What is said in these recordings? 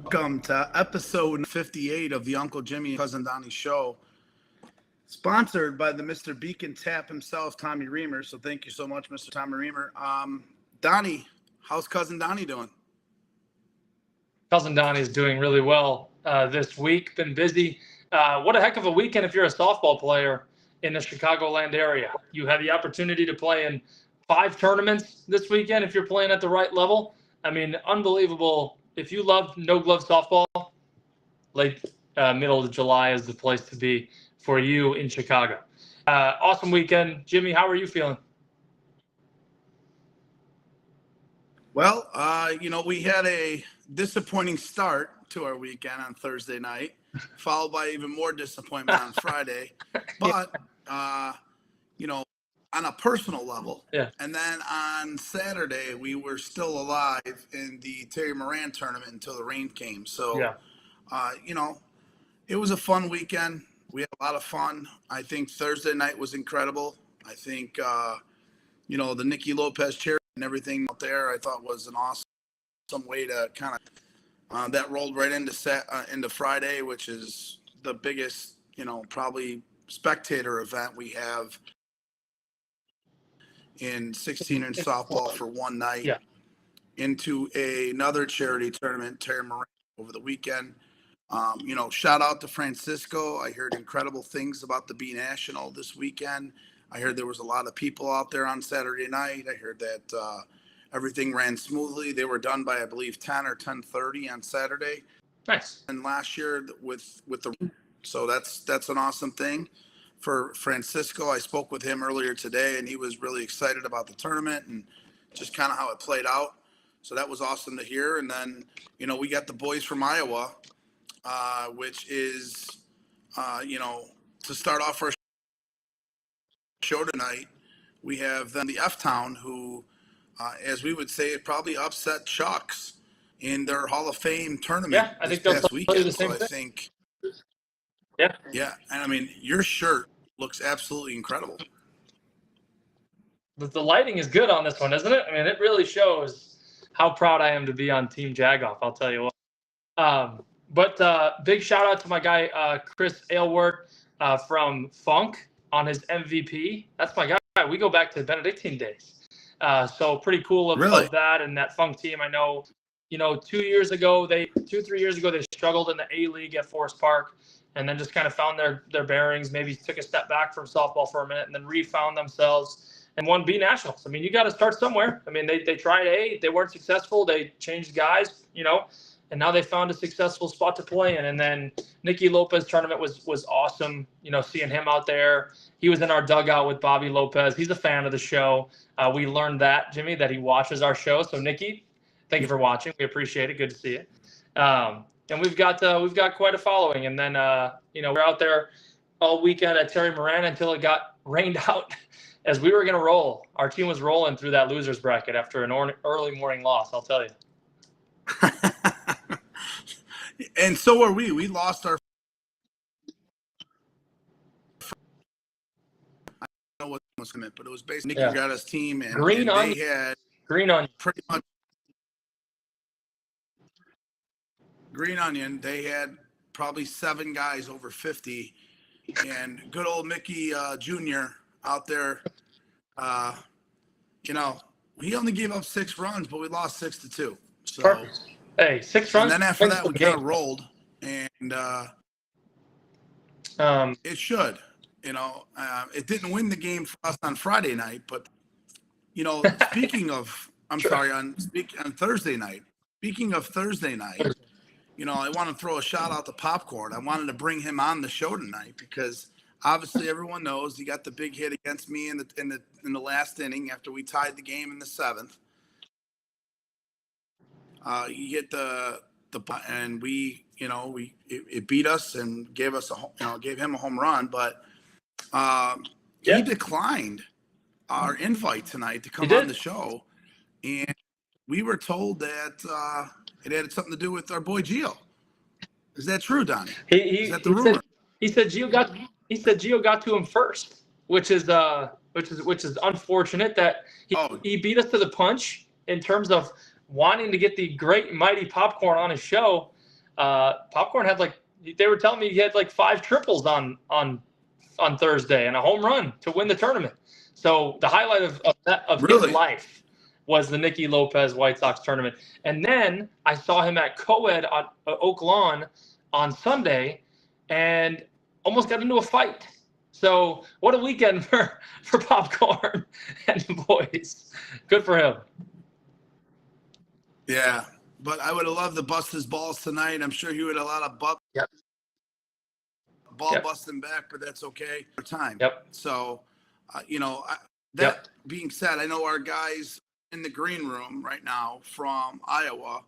Welcome to episode 58 of the Uncle Jimmy and Cousin Donnie show, sponsored by the Mr. Beacon Tap himself, Tommy Reamer. So thank you so much, Mr. Tommy Reamer. Donnie, how's Cousin Donnie doing? Cousin Donnie is doing really well this week. Been busy. What a heck of a weekend if you're a softball player in the Chicagoland area. You had the opportunity to play in 5 tournaments this weekend if you're playing at the right level. I mean, unbelievable. If you love no-glove softball, late middle of July is the place to be for you in Chicago. Awesome weekend. Jimmy, how are you feeling? Well, we had a disappointing start to our weekend on Thursday night, followed by even more disappointment on Friday. But, on a personal level. Yeah. And then on Saturday, we were still alive in the Terry Moran tournament until the rain came. So, it was a fun weekend. We had a lot of fun. I think Thursday night was incredible. I think, the Nicky Lopez charity and everything out there, I thought was an awesome way to kind of, that rolled right into Friday, which is the biggest, probably spectator event we have in 16-inch softball for one night. Yeah. Into another charity tournament, Terry Moran, over the weekend. Shout out to Francisco. I heard incredible things about the B National this weekend. I heard there was a lot of people out there on Saturday night. I heard that everything ran smoothly. They were done by, I believe, 10 or 10:30 on Saturday. Nice. And last year so that's an awesome thing for Francisco. I spoke with him earlier today, and he was really excited about the tournament and just kind of how it played out. So that was awesome to hear. And then, we got the boys from Iowa, which is, to start off our show tonight, we have then the FTown, who, as we would say, probably upset Chucks in their Hall of Fame tournament. Yeah, I think this past weekend. the same so thing. I think. Yeah. Yeah, and I mean, your shirt looks absolutely incredible. The lighting is good on this one, isn't it? I mean, it really shows how proud I am to be on Team Jagoff, I'll tell you what. But big shout out to my guy, Chris Aylward from Funk on his MVP. That's my guy. We go back to Benedictine days. So pretty cool of that and that Funk team. I know, 2 years ago, 2-3 years ago, they struggled in the A-League at Forest Park and then just kind of found their bearings, maybe took a step back from softball for a minute and then refound themselves and won B Nationals. I mean, you got to start somewhere. I mean, they tried A, they weren't successful. They changed guys, and now they found a successful spot to play in. And then Nicky Lopez tournament was awesome, seeing him out there. He was in our dugout with Bobby Lopez. He's a fan of the show. We learned that, Jimmy, that he watches our show. So, Nicky, thank you for watching. We appreciate it. Good to see you. And we've got quite a following. And then, we're out there all weekend at Terry Moran until it got rained out as we were going to roll. Our team was rolling through that loser's bracket after an early morning loss, I'll tell you. And so are we. We lost our. I don't know what was meant, but it was basically Nicky got his team, and they had Green Onion. Pretty much Green Onion. They had probably 7 guys over 50, and good old Mickey Jr. out there. He only gave up 6 runs, but we lost 6-2. So. Perfect. Hey, 6 runs. And then after that, we kind of rolled, and It should. It didn't win the game for us on Friday night, but speaking of, on Thursday night. Speaking of Thursday night, I want to throw a shout out to Popcorn. I wanted to bring him on the show tonight because obviously everyone knows he got the big hit against me in the last inning after we tied the game in the seventh. He hit and it beat us and gave him a home run, but he declined our invite tonight to come on the show, and we were told that it had something to do with our boy Gio. Is that true, Donnie? Is that the rumor? He said Gio got to him first, which is unfortunate that he beat us to the punch in terms of wanting to get the great and mighty Popcorn on his show. Popcorn had they were telling me he had 5 triples on Thursday and a home run to win the tournament. So the highlight of his life was the Nicky Lopez White Sox tournament. And then I saw him at co-ed on Oak Lawn on Sunday and almost got into a fight. So what a weekend for Popcorn and the boys. Good for him. Yeah, but I would have loved to bust his balls tonight. I'm sure he would have a lot of busting back, but that's okay. Time. Yep. So, being said, I know our guys in the green room right now from Iowa.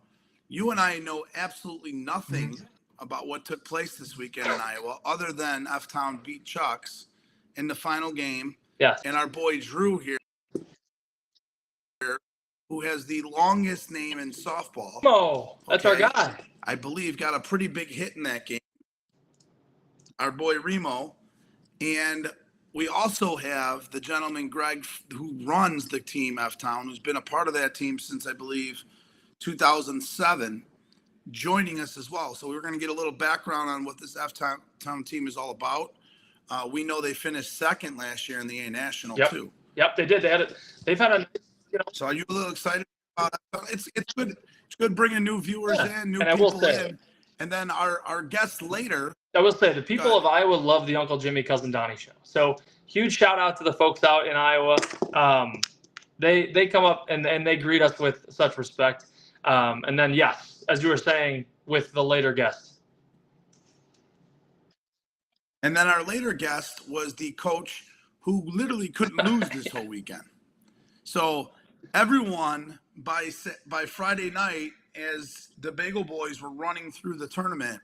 You and I know absolutely nothing about what took place this weekend in Iowa, other than FTown beat Chucks in the final game. Yes. And our boy Drew here, who has the longest name in softball. Oh, that's our guy. I believe got a pretty big hit in that game. Our boy Remo. And we also have the gentleman, Greg, who runs the team FTown, who's been a part of that team since, I believe, 2007, joining us as well. So we're going to get a little background on what this FTown team is all about. We know they finished second last year in the A National, too. Yep, they did. They've had a... So are you a little excited about it? It's good. It's good bringing new viewers in, new people in. And then our guests later. I will say the people of Iowa love the Uncle Jimmy Cousin Donnie show. So huge shout out to the folks out in Iowa. They come up and they greet us with such respect. And then, yes, as you were saying, with the later guests. And then our later guest was the coach who literally couldn't lose this whole weekend. So everyone by Friday night, as the Bagel Boys were running through the tournament,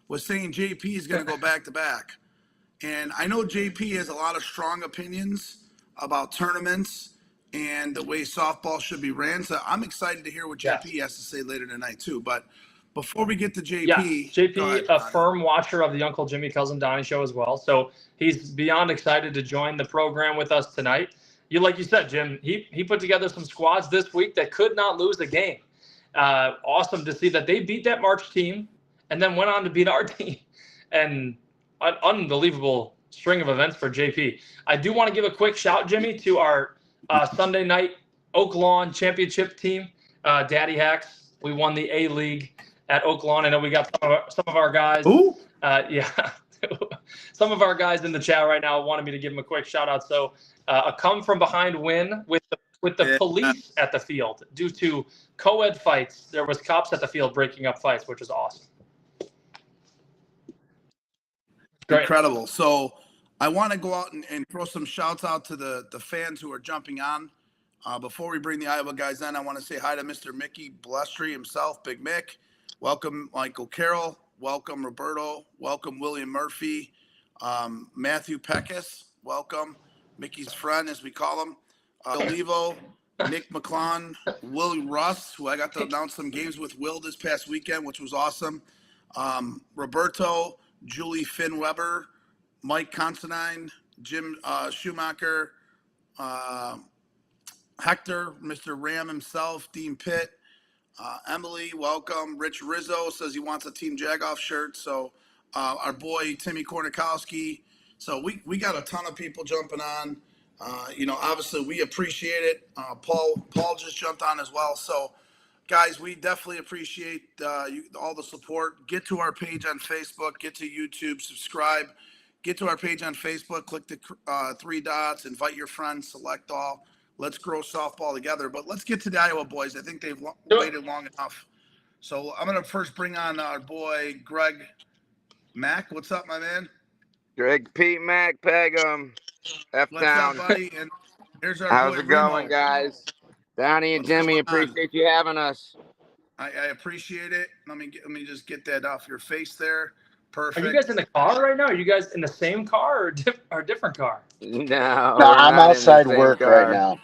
was saying JP is going to go back to back. And I know JP has a lot of strong opinions about tournaments and the way softball should be ran. So I'm excited to hear what JP has to say later tonight too. But before we get to JP, JP, a firm watcher of the Uncle Jimmy Cousin Donnie show as well. So he's beyond excited to join the program with us tonight. Like you said, Jim, he put together some squads this week that could not lose a game. Awesome to see that they beat that March team and then went on to beat our team. And an unbelievable string of events for JP. I do want to give a quick shout, Jimmy, to our Sunday night Oak Lawn championship team, Daddy Hacks. We won the A-League at Oak Lawn. I know we got some of our guys. Ooh. Some of our guys in the chat right now wanted me to give them a quick shout out. So a come from behind win with the police at the field due to co-ed fights. There was cops at the field breaking up fights, which is awesome. Great. Incredible. So I want to go out and throw some shouts out to the fans who are jumping on. Before we bring the Iowa guys in, I want to say hi to Mr. Mickey Blestry himself, Big Mick. Welcome, Michael Carroll. Welcome, Roberto. Welcome, William Murphy. Matthew Peckus. Welcome. Mickey's friend, as we call him. Levo, Nick McClellan, Will Russ, who I got to announce some games with Will this past weekend, which was awesome. Roberto, Julie Finn Weber, Mike Considine, Jim Schumacher, Hector, Mr. Ram himself, Dean Pitt, Emily, welcome. Rich Rizzo says he wants a Team Jagoff shirt. So our boy Timmy Kornikowski. So we got a ton of people jumping on. Obviously we appreciate it. Paul just jumped on as well. So guys, we definitely appreciate all the support. Get to our page on Facebook, get to YouTube, subscribe, get to our page on Facebook, click the 3 dots, invite your friends, select all. Let's grow softball together. But let's get to the Iowa boys. I think they've waited long enough. So I'm going to first bring on our boy, Greg Mack. What's up, my man? Greg P. Mack, Pegump, What's up, FTown. buddy? And here's our How's boy, it Remo. going, guys? Donnie and What's Jimmy, going on? appreciate you having us. I appreciate it. Let me just get that off your face there. Perfect. Are you guys in the car right now? Are you guys in the same car or a different car? No, I'm outside work right now.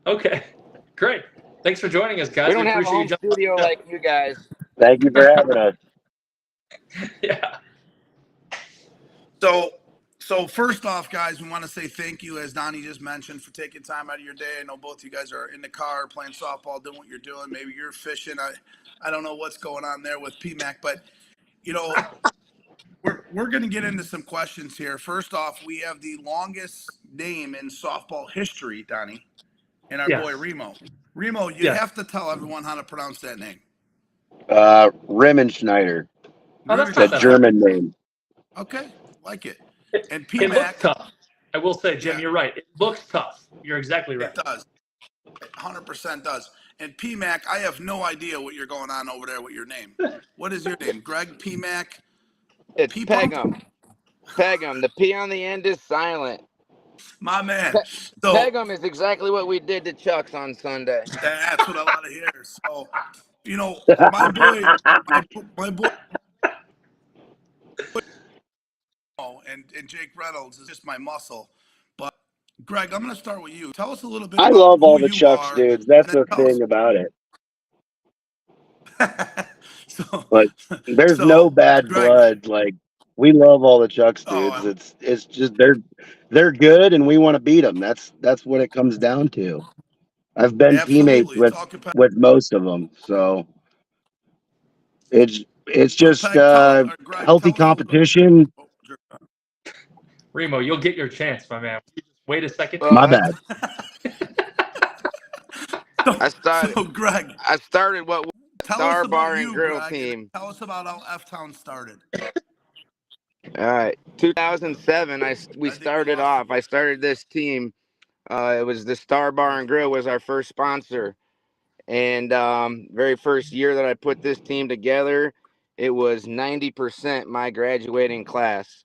Okay, great. Thanks for joining us, guys. We don't have a home studio like you guys. Thank you for having us. Yeah. So first off, guys, we want to say thank you, as Donnie just mentioned, for taking time out of your day. I know both of you guys are in the car playing softball, doing what you're doing. Maybe you're fishing. I don't know what's going on there with PMAC, but you know, we're going to get into some questions here. First off, we have the longest name in softball history, Donnie, and our boy Remo. Remo, you have to tell everyone how to pronounce that name. Riemenschneider. Oh, that's the German name. Okay, like it. And It looks PMAC, tough. I will say, Jim, you're right. It looks tough. You're exactly right. It does. 100% does. And PMAC, I have no idea what you're going on over there with your name. What is your name? Greg PMAC? It's Pegump. Pegump. The P on the end is silent. My man. So, Pegump is exactly what we did to Chuck's on Sunday. That's what I want to hear. So, you know, my boy, and Jake Reynolds is just my muscle. But Greg, I'm going to start with you. Tell us a little bit. I about love all who the you Chucks are, dudes. That's the thing about it. But there's no bad blood. Like, we love all the Chucks dudes. It's just they're good, and we want to beat them. That's what it comes down to. I've been teammates with most of them, so it's just healthy competition. Remo, you'll get your chance, my man. Wait a second. My bad. I started what Star Bar and Grill team. Tell us about how FTown started. All right, 2007. We started off. I started this team. It was the Star Bar and Grill was our first sponsor, and very first year that I put this team together, it was 90% my graduating class.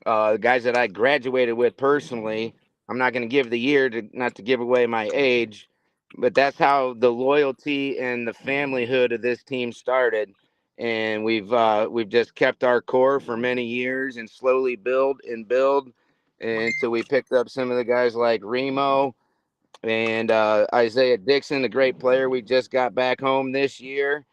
The guys that I graduated with personally. I'm not going to give the year not to give away my age, but that's how the loyalty and the familyhood of this team started. And we've just kept our core for many years and slowly build until we picked up some of the guys like Remo and Isaiah Dixon, a great player we just got back home this year.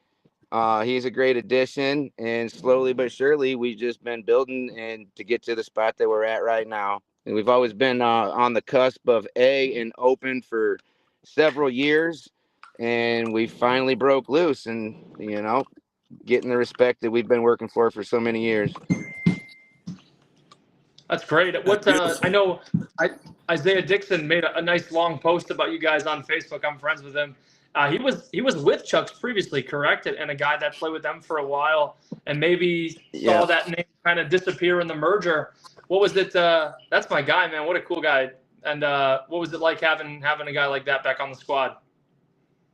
He's a great addition, and slowly but surely we've just been building and to get to the spot that we're at right now. And we've always been on the cusp of and open for several years, and we finally broke loose and, getting the respect that we've been working for so many years. That's great. I know Isaiah Dixon made a nice long post about you guys on Facebook. I'm friends with him. He was with Chuck's previously, correct? And a guy that played with them for a while, and maybe saw that name kind of disappear in the merger. What was it? That's my guy, man. What a cool guy. And what was it like having a guy like that back on the squad?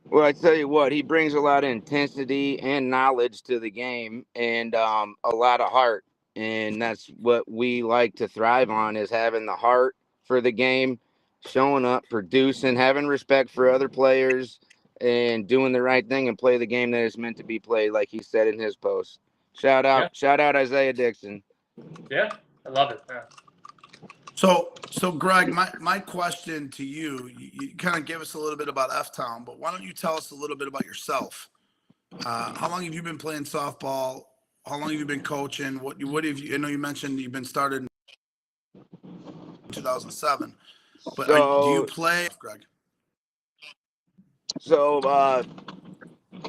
Well, I tell you what, he brings a lot of intensity and knowledge to the game, and a lot of heart. And that's what we like to thrive on, is having the heart for the game, showing up, producing, having respect for other players, and doing the right thing and play the game that is meant to be played, like he said in his post. Shout out Isaiah Dixon. Yeah, I love it. Yeah. So Greg, my question to you kind of gave us a little bit about FTown, but why don't you tell us a little bit about yourself? How long have you been playing softball? How long have you been coaching? What have you? I know you mentioned you've been started in 2007, but do you play, Greg? So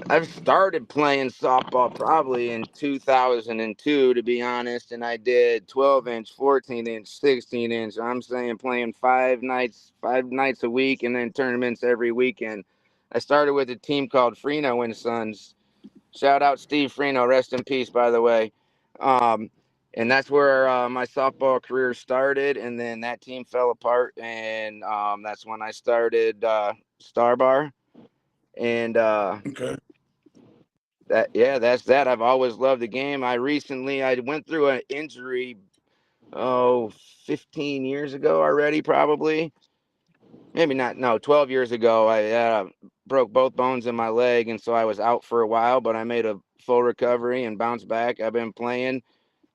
I've started playing softball probably in 2002, to be honest, and I did 12-inch, 14-inch, 16-inch. I'm saying playing 5 nights a week, and then tournaments every weekend. I started with a team called Freno and Sons. Shout out Steve Freno, rest in peace, by the way. and that's where my softball career started. And then that team fell apart, and that's when I started Star Bar. And Okay. that's that. I've always loved the game. I went through an injury 15 years ago already, probably. Maybe not. No, 12 years ago. I broke both bones in my leg, and so I was out for a while, but I made a full recovery and bounced back. I've been playing.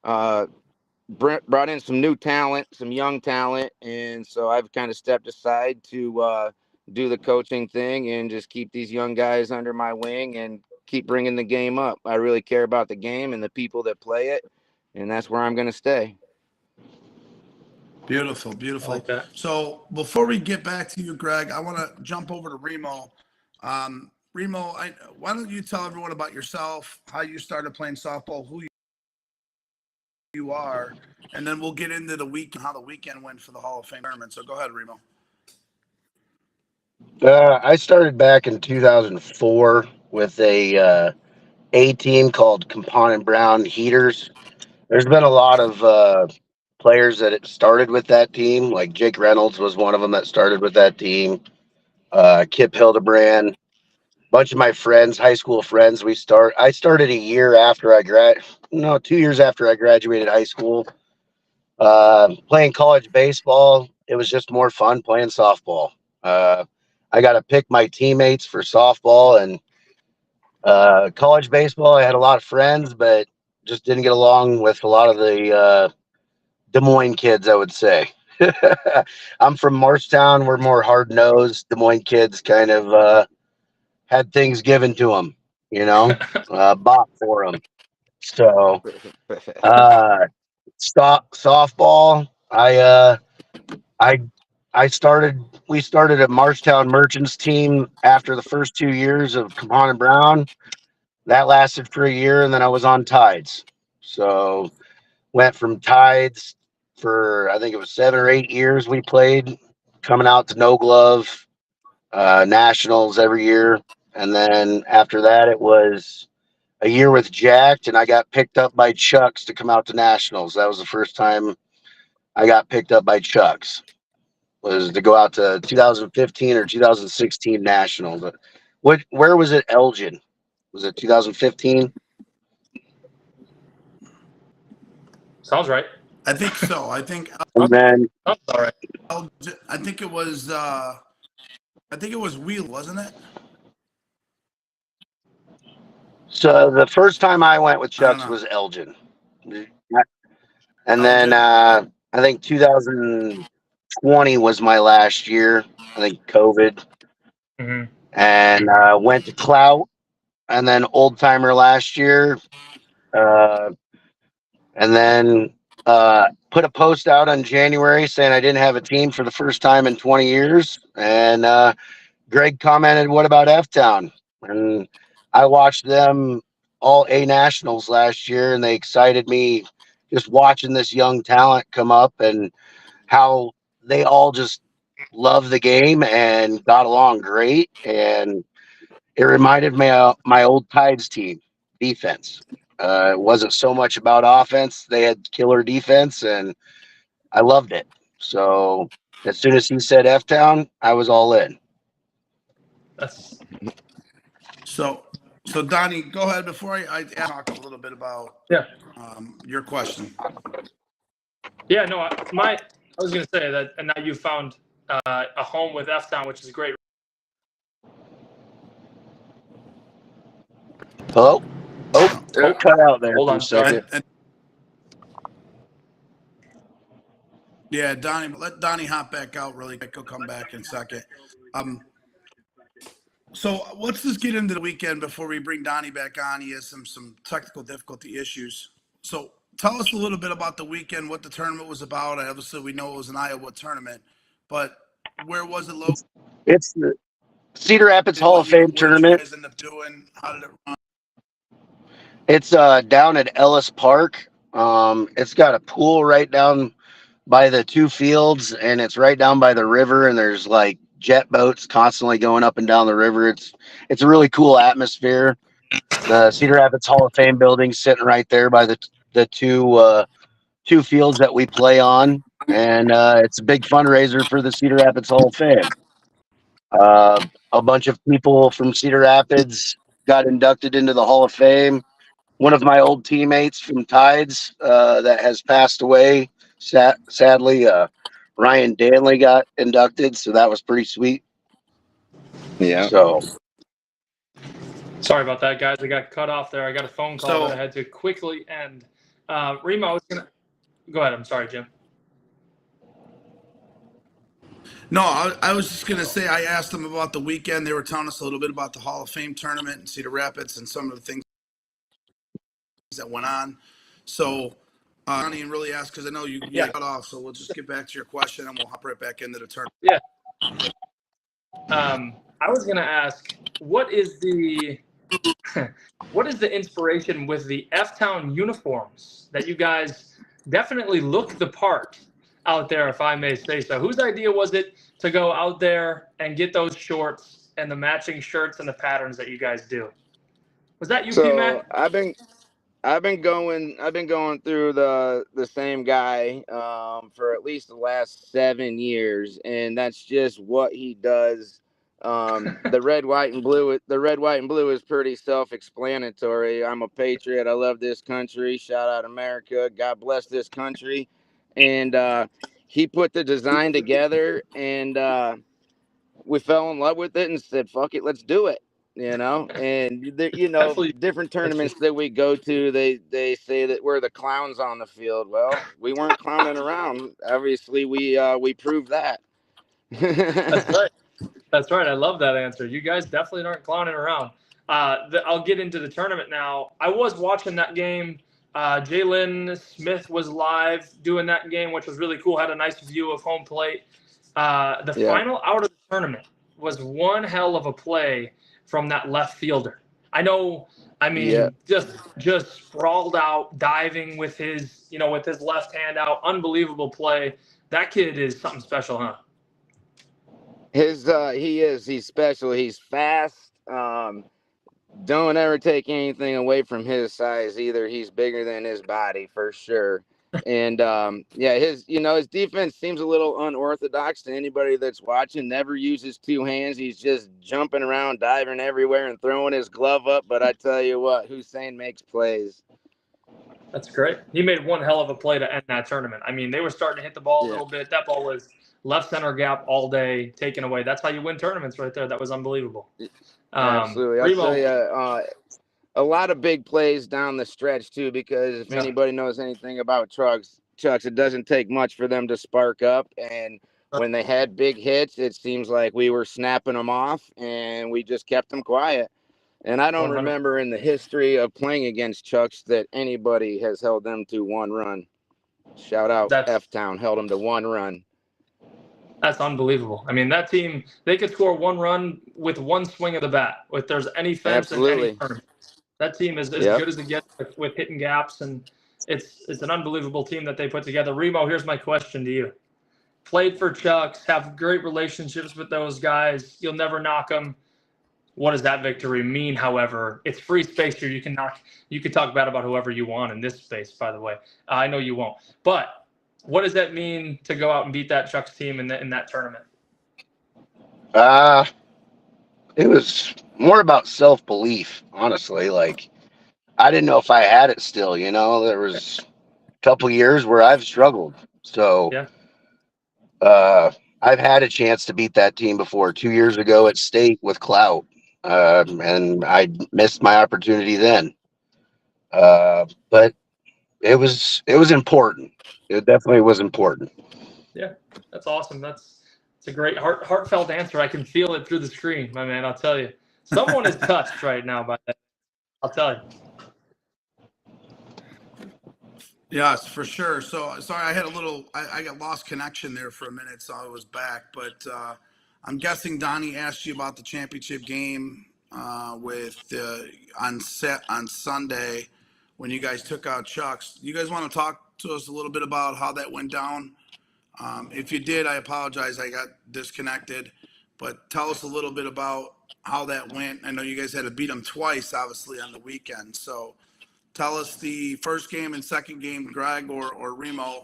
Brought in some new talent, some young talent, and so I've kind of stepped aside to do the coaching thing and just keep these young guys under my wing and keep bringing the game up. I really care about the game and the people that play it, and that's where I'm going to stay. Beautiful, I beautiful. like that. So before we get back to you, Greg, I want to jump over to Remo. Remo, why don't you tell everyone about yourself, how you started playing softball, who you are, and then we'll get into the week and how the weekend went for the Hall of Fame tournament. So go ahead, Remo. I started back in 2004 with a team called Component Brown Heaters. There's been a lot of players that started with that team. Like Jake Reynolds was one of them that started with that team. Kip Hildebrand, bunch of my friends, high school friends. I started a year after 2 years after I graduated high school. Playing college baseball, it was just more fun playing softball. I got to pick my teammates for softball and college baseball. I had a lot of friends, but just didn't get along with a lot of the Des Moines kids, I would say. I'm from Marshtown. We're more hard nosed. Des Moines kids kind of had things given to them, bought for them. So, softball. I I started. We started a Marshtown Merchants team after the first 2 years of Component Brown. That lasted for a year, and then I was on Tides. So went from Tides for I think it was 7 or 8 years. We played, coming out to No Glove nationals every year, and then after that it was a year with Jacked, and I got picked up by Chucks to come out to nationals. That was the first time I got picked up by Chucks. Was to go out to 2015 or 2016 nationals. But where was it? Elgin. Was it 2015? Sounds right. I think so. I think And then Sounds all right. I think it was Wheel, wasn't it? so the first time I went with I don't Chucks know. was Elgin. And then Elgin. I think 2020 was my last year. I think COVID. Mm-hmm. And went to Clout, and then Old Timer last year. And then put a post out on January saying I didn't have a team for the first time in 20 years. And Greg commented, "What about FTown?" And I watched them all A nationals last year, and they excited me just watching this young talent come up and how they all just love the game and got along great. And it reminded me of my old Tides team defense. It wasn't so much about offense. They had killer defense, and I loved it. So as soon as he said FTown, I was all in. That's So Donnie, go ahead before I talk a little bit about your question. yeah. No, I was gonna say that, and now you found a home with FTown, which is great. Hello? Oh, cut out there Hold for on, a second. Yeah, Donnie, let Donnie hop back out really quick. He'll come back in a second. So let's just get into the weekend before we bring Donnie back on. He has some technical difficulty issues. So tell us a little bit about the weekend, what the tournament was about. Obviously, we know it was an Iowa tournament, but where was it located? It's the Cedar Rapids Hall of Fame What did you tournament. guys end up doing? How did it run? It's down at Ellis Park. It's got a pool right down by the two fields, and it's right down by the river, and there's like jet boats constantly going up and down the river. It's a really cool atmosphere. The Cedar Rapids Hall of Fame building sitting right there by the two two fields that we play on, and it's a big fundraiser for the Cedar Rapids Hall of Fame. A bunch of people from Cedar Rapids got inducted into the Hall of Fame. One of my old teammates from Tides that has passed away, sadly, Ryan Danley got inducted, so that was pretty sweet. Yeah. So Sorry about that, guys. I got cut off there. I got a phone call that I had to quickly end. Remo, I was gonna go ahead. I'm sorry, Jim. No, I was just gonna say I asked them about the weekend. They were telling us a little bit about the Hall of Fame tournament in Cedar Rapids and some of the things that went on. So, Donnie, really asked because I know you got cut off. So we'll just get back to your question and we'll hop right back into the tournament. Yeah. I was gonna ask, what is the inspiration with the FTown uniforms that you guys definitely look the part out there, if I may say so? Whose idea was it to go out there and get those shorts and the matching shirts and the patterns that you guys do? Was that you, P-Mac? I've been going through the same guy for at least the last 7 years, and that's just what he does. The red, white, and blue is pretty self-explanatory. I'm a patriot. I love this country. Shout out America. God bless this country. And he put the design together, and we fell in love with it and said, "Fuck it, let's do it." And different tournaments that we go to, they say that we're the clowns on the field. Well, we weren't clowning around. Obviously, we proved that. That's right. That's right. I love that answer. You guys definitely aren't clowning around. I'll get into the tournament now. I was watching that game. Jalen Smith was live doing that game, which was really cool. Had a nice view of home plate. The final out of the tournament was one hell of a play from that left fielder. Just sprawled out, diving with his left hand out. Unbelievable play. That kid is something special, huh? He's special. He's fast. Don't ever take anything away from his size either. He's bigger than his body for sure. And his defense seems a little unorthodox to anybody that's watching. Never uses two hands. He's just jumping around, diving everywhere, and throwing his glove up. But I tell you what, Hussein makes plays. That's great. He made one hell of a play to end that tournament. I mean, they were starting to hit the ball a little bit. That ball was left center gap all day, taken away. That's how you win tournaments right there. That was unbelievable. Absolutely. I'll tell you, a lot of big plays down the stretch too, because if anybody knows anything about Chucks, it doesn't take much for them to spark up. And when they had big hits, it seems like we were snapping them off and we just kept them quiet. And I don't 100. remember in the history of playing against Chucks that anybody has held them to one run. Shout out FTown, held them to one run. That's unbelievable. I mean, that team, they could score one run with one swing of the bat. If there's any fence in any tournament, that team is as good as it gets with hitting gaps, and it's an unbelievable team that they put together. Remo, here's my question to you. Played for Chucks, have great relationships with those guys. You'll never knock them. What does that victory mean? However, it's free space here. You can talk bad about whoever you want in this space, by the way. I know you won't. But what does that mean to go out and beat that Chucks team in that tournament? It was more about self-belief, honestly. Like, I didn't know if I had it still, there was a couple years where I've struggled. So I've had a chance to beat that team before 2 years ago at state with clout. And I missed my opportunity then. But it was important. It definitely was important. Yeah, that's awesome. It's a great heartfelt answer. I can feel it through the screen, my man. I'll tell you. Someone is touched right now by that. I'll tell you. Yes, for sure. So sorry, I got lost connection there for a minute, so I was back. But I'm guessing Donnie asked you about the championship game on Sunday when you guys took out Chucks. You guys want to talk to us a little bit about how that went down? If you did, I apologize. I got disconnected. But tell us a little bit about how that went. I know you guys had to beat them twice, obviously, on the weekend. So tell us the first game and second game, Greg or Remo,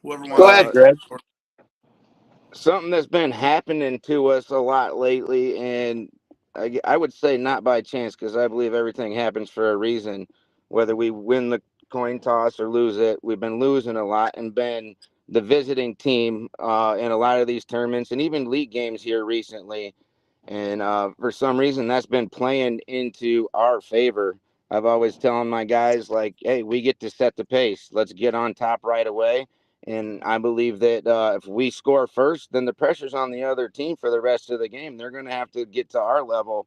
whoever wants Go to ahead, take Greg. Something that's been happening to us a lot lately, and I would say not by chance, because I believe everything happens for a reason. Whether we win the coin toss or lose it, we've been losing a lot and been the visiting team in a lot of these tournaments and even league games here recently. And for some reason, that's been playing into our favor. I've always telling my guys, like, hey, we get to set the pace. Let's get on top right away. And I believe that if we score first, then the pressure's on the other team for the rest of the game. They're going to have to get to our level.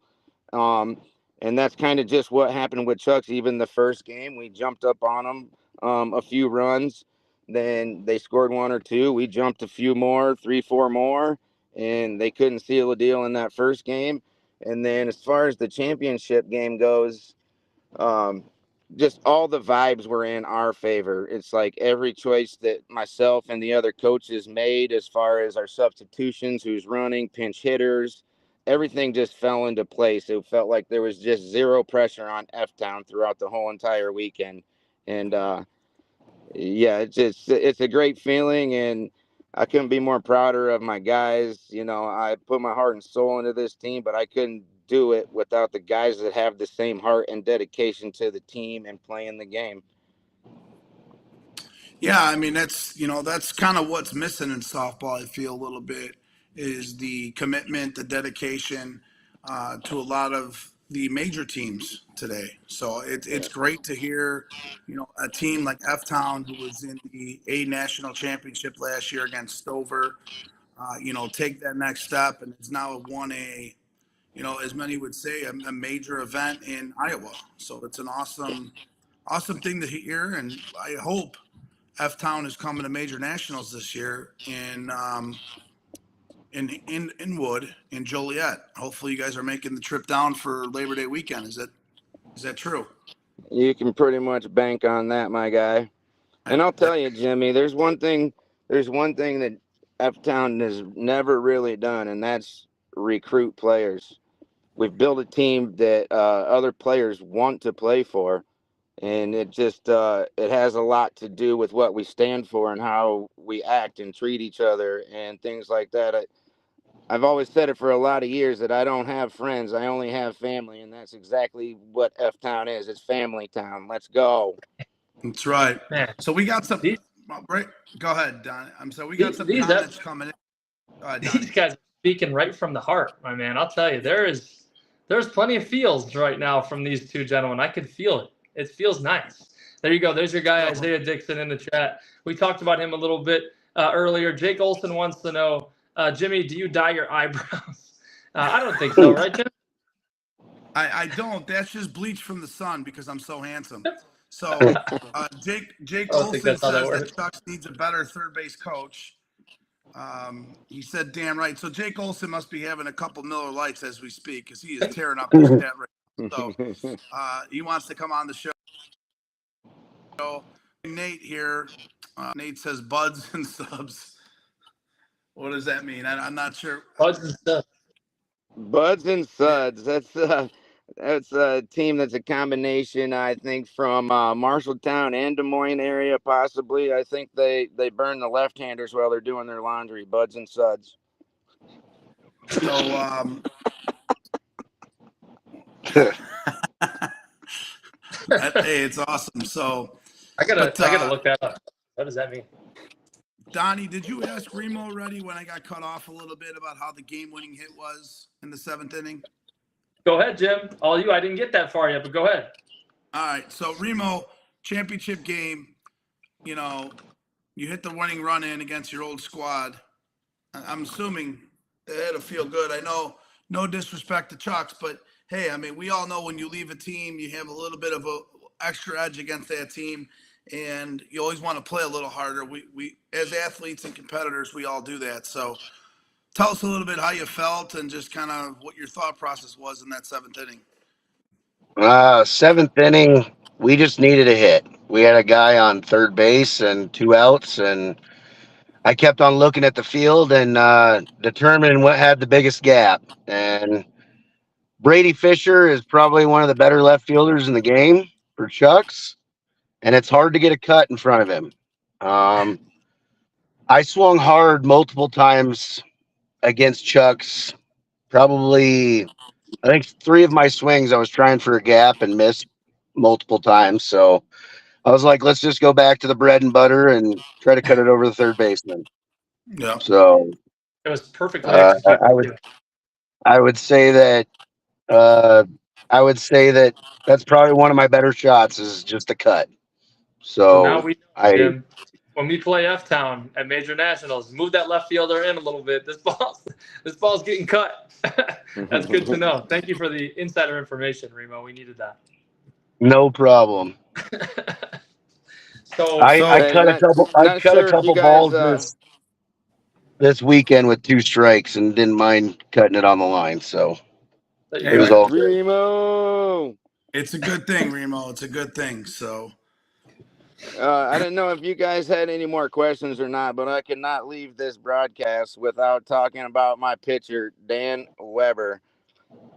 Um, and that's kind of just what happened with Chucks. Even the first game, we jumped up on them a few runs. Then they scored one or two. We jumped a few more, 3, 4 more, and they couldn't seal the deal in that first game. And then as far as the championship game goes, um, just all the vibes were in our favor. It's like every choice that myself and the other coaches made as far as our substitutions, who's running, pinch hitters, everything just fell into place. It felt like there was just zero pressure on FTown throughout the whole entire weekend. And yeah, it's a great feeling, and I couldn't be more prouder of my guys. You know, I put my heart and soul into this team, but I couldn't do it without the guys that have the same heart and dedication to the team and playing the game. Yeah, I mean that's kind of what's missing in softball. I feel a little bit is the commitment, the dedication to a lot of the major teams today. So it's great to hear, a team like FTown who was in the A National Championship last year against Stover, take that next step and is now won as many would say, a major event in Iowa. So it's an awesome thing to hear, and I hope FTown is coming to major nationals this year in Wood in Joliet. Hopefully, you guys are making the trip down for Labor Day weekend. Is that true? You can pretty much bank on that, my guy. And I'll tell you, Jimmy, there's one thing that FTown has never really done, and that's recruit players. We've built a team that other players want to play for. And it just it has a lot to do with what we stand for and how we act and treat each other and things like that. I've always said it for a lot of years that I don't have friends, I only have family, and that's exactly what FTown is. It's family town. Let's go. That's right. Man, So we got some. Go ahead, Don. We got some comments coming in. Go ahead, these guys are speaking right from the heart, my man. I'll tell you, there's plenty of feels right now from these two gentlemen. I could feel it. It feels nice. There you go. There's your guy, Isaiah Dixon, in the chat. We talked about him a little bit earlier. Jake Olson wants to know, Jimmy, do you dye your eyebrows? I don't think so, right, Jim? I don't. That's just bleach from the sun because I'm so handsome. So Jake Olson says that Chucks needs a better third base coach. He said, damn right. So Jake Olson must be having a couple Miller Lights as we speak because he is tearing up his stat right now. So he wants to come on the show. Nate here. Nate says buds and subs. What does that mean? I'm not sure. Buds and subs. Buds and suds. That's a team that's a combination, I think, from Marshalltown and Des Moines area, possibly. I think they burn the left-handers while they're doing their laundry. Buds and suds. So hey, it's awesome. So I gotta look that up. What does that mean? Donnie, did you ask Remo already when I got cut off a little bit about how the game-winning hit was in the 7th inning? Go ahead, Jim. All you. I didn't get that far yet, but go ahead. All right. So Remo, championship game, you hit the winning run in against your old squad. I'm assuming they had to feel good. I know, no disrespect to Chucks, but hey, I mean, we all know when you leave a team, you have a little bit of a extra edge against that team, and you always want to play a little harder. We as athletes and competitors, we all do that. So tell us a little bit how you felt and just kind of what your thought process was in that 7th inning. 7th inning, we just needed a hit. We had a guy on third base and 2 outs, and I kept on looking at the field and determining what had the biggest gap. And Brady Fisher is probably one of the better left fielders in the game for Chucks. and it's hard to get a cut in front of him. I swung hard multiple times against Chuck's. Probably, I think 3 of my swings, I was trying for a gap and missed multiple times. So I was like, let's just go back to the bread and butter and try to cut it over the third baseman. Yeah. So It was perfectly executed. I would say that uh, that's probably one of my better shots is just a cut. So now So we know, I Jim, when we play FTown at Major Nationals, move that left fielder in a little bit. This ball's getting cut. That's good to know. Thank you for the insider information, Remo. We needed that. no problem. So I Hey, cut a couple. I not cut a sure if you couple guys. balls this weekend with 2 strikes and didn't mind cutting it on the line. So it was all good. Remo. It's a good thing, Remo. It's a good thing. So I didn't know if you guys had any more questions or not, but I could not leave this broadcast without talking about my pitcher, Dan Weber.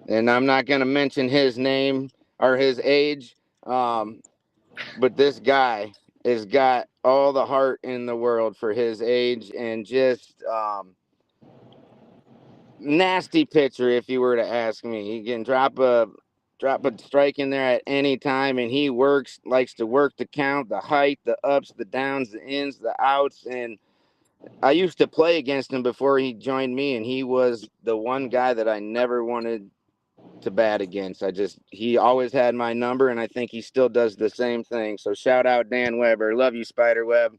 And I'm not going to mention his name or his age, but this guy has got all the heart in the world for his age and just nasty pitcher, if you were to ask me. He can drop a strike in there at any time, and he likes to work the count, the height, the ups, the downs, the ins, the outs. And I used to play against him before he joined me, and he was the one guy that I never wanted to bat against. He always had my number, and I think he still does the same thing. So shout out Dan Weber. Love you, Spiderweb.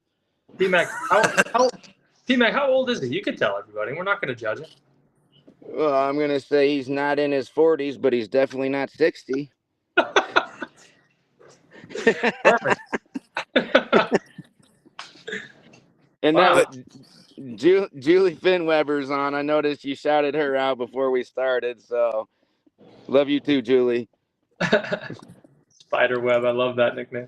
T-Mac, how old is he? You can tell everybody. We're not going to judge him. Well, I'm going to say he's not in his 40s, but he's definitely not 60. Perfect. And Wow. now Julie Finweber's on. I noticed you shouted her out before we started, so love you too, Julie. Spiderweb. I love that nickname.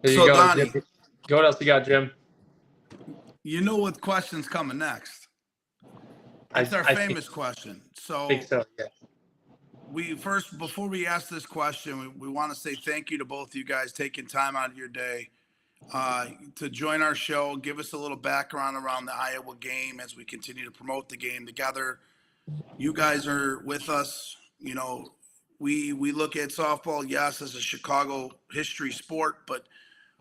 Here you So, go, Donnie, Jim. What else you got, Jim? you know what question's coming next. It's our famous question. So, I think so, yeah. Before we ask this question, we want to say thank you to both of you guys taking time out of your day to join our show, give us a little background around the Iowa game as we continue to promote the game together. You guys are with us. You know, we look at softball, yes, as a Chicago history sport, but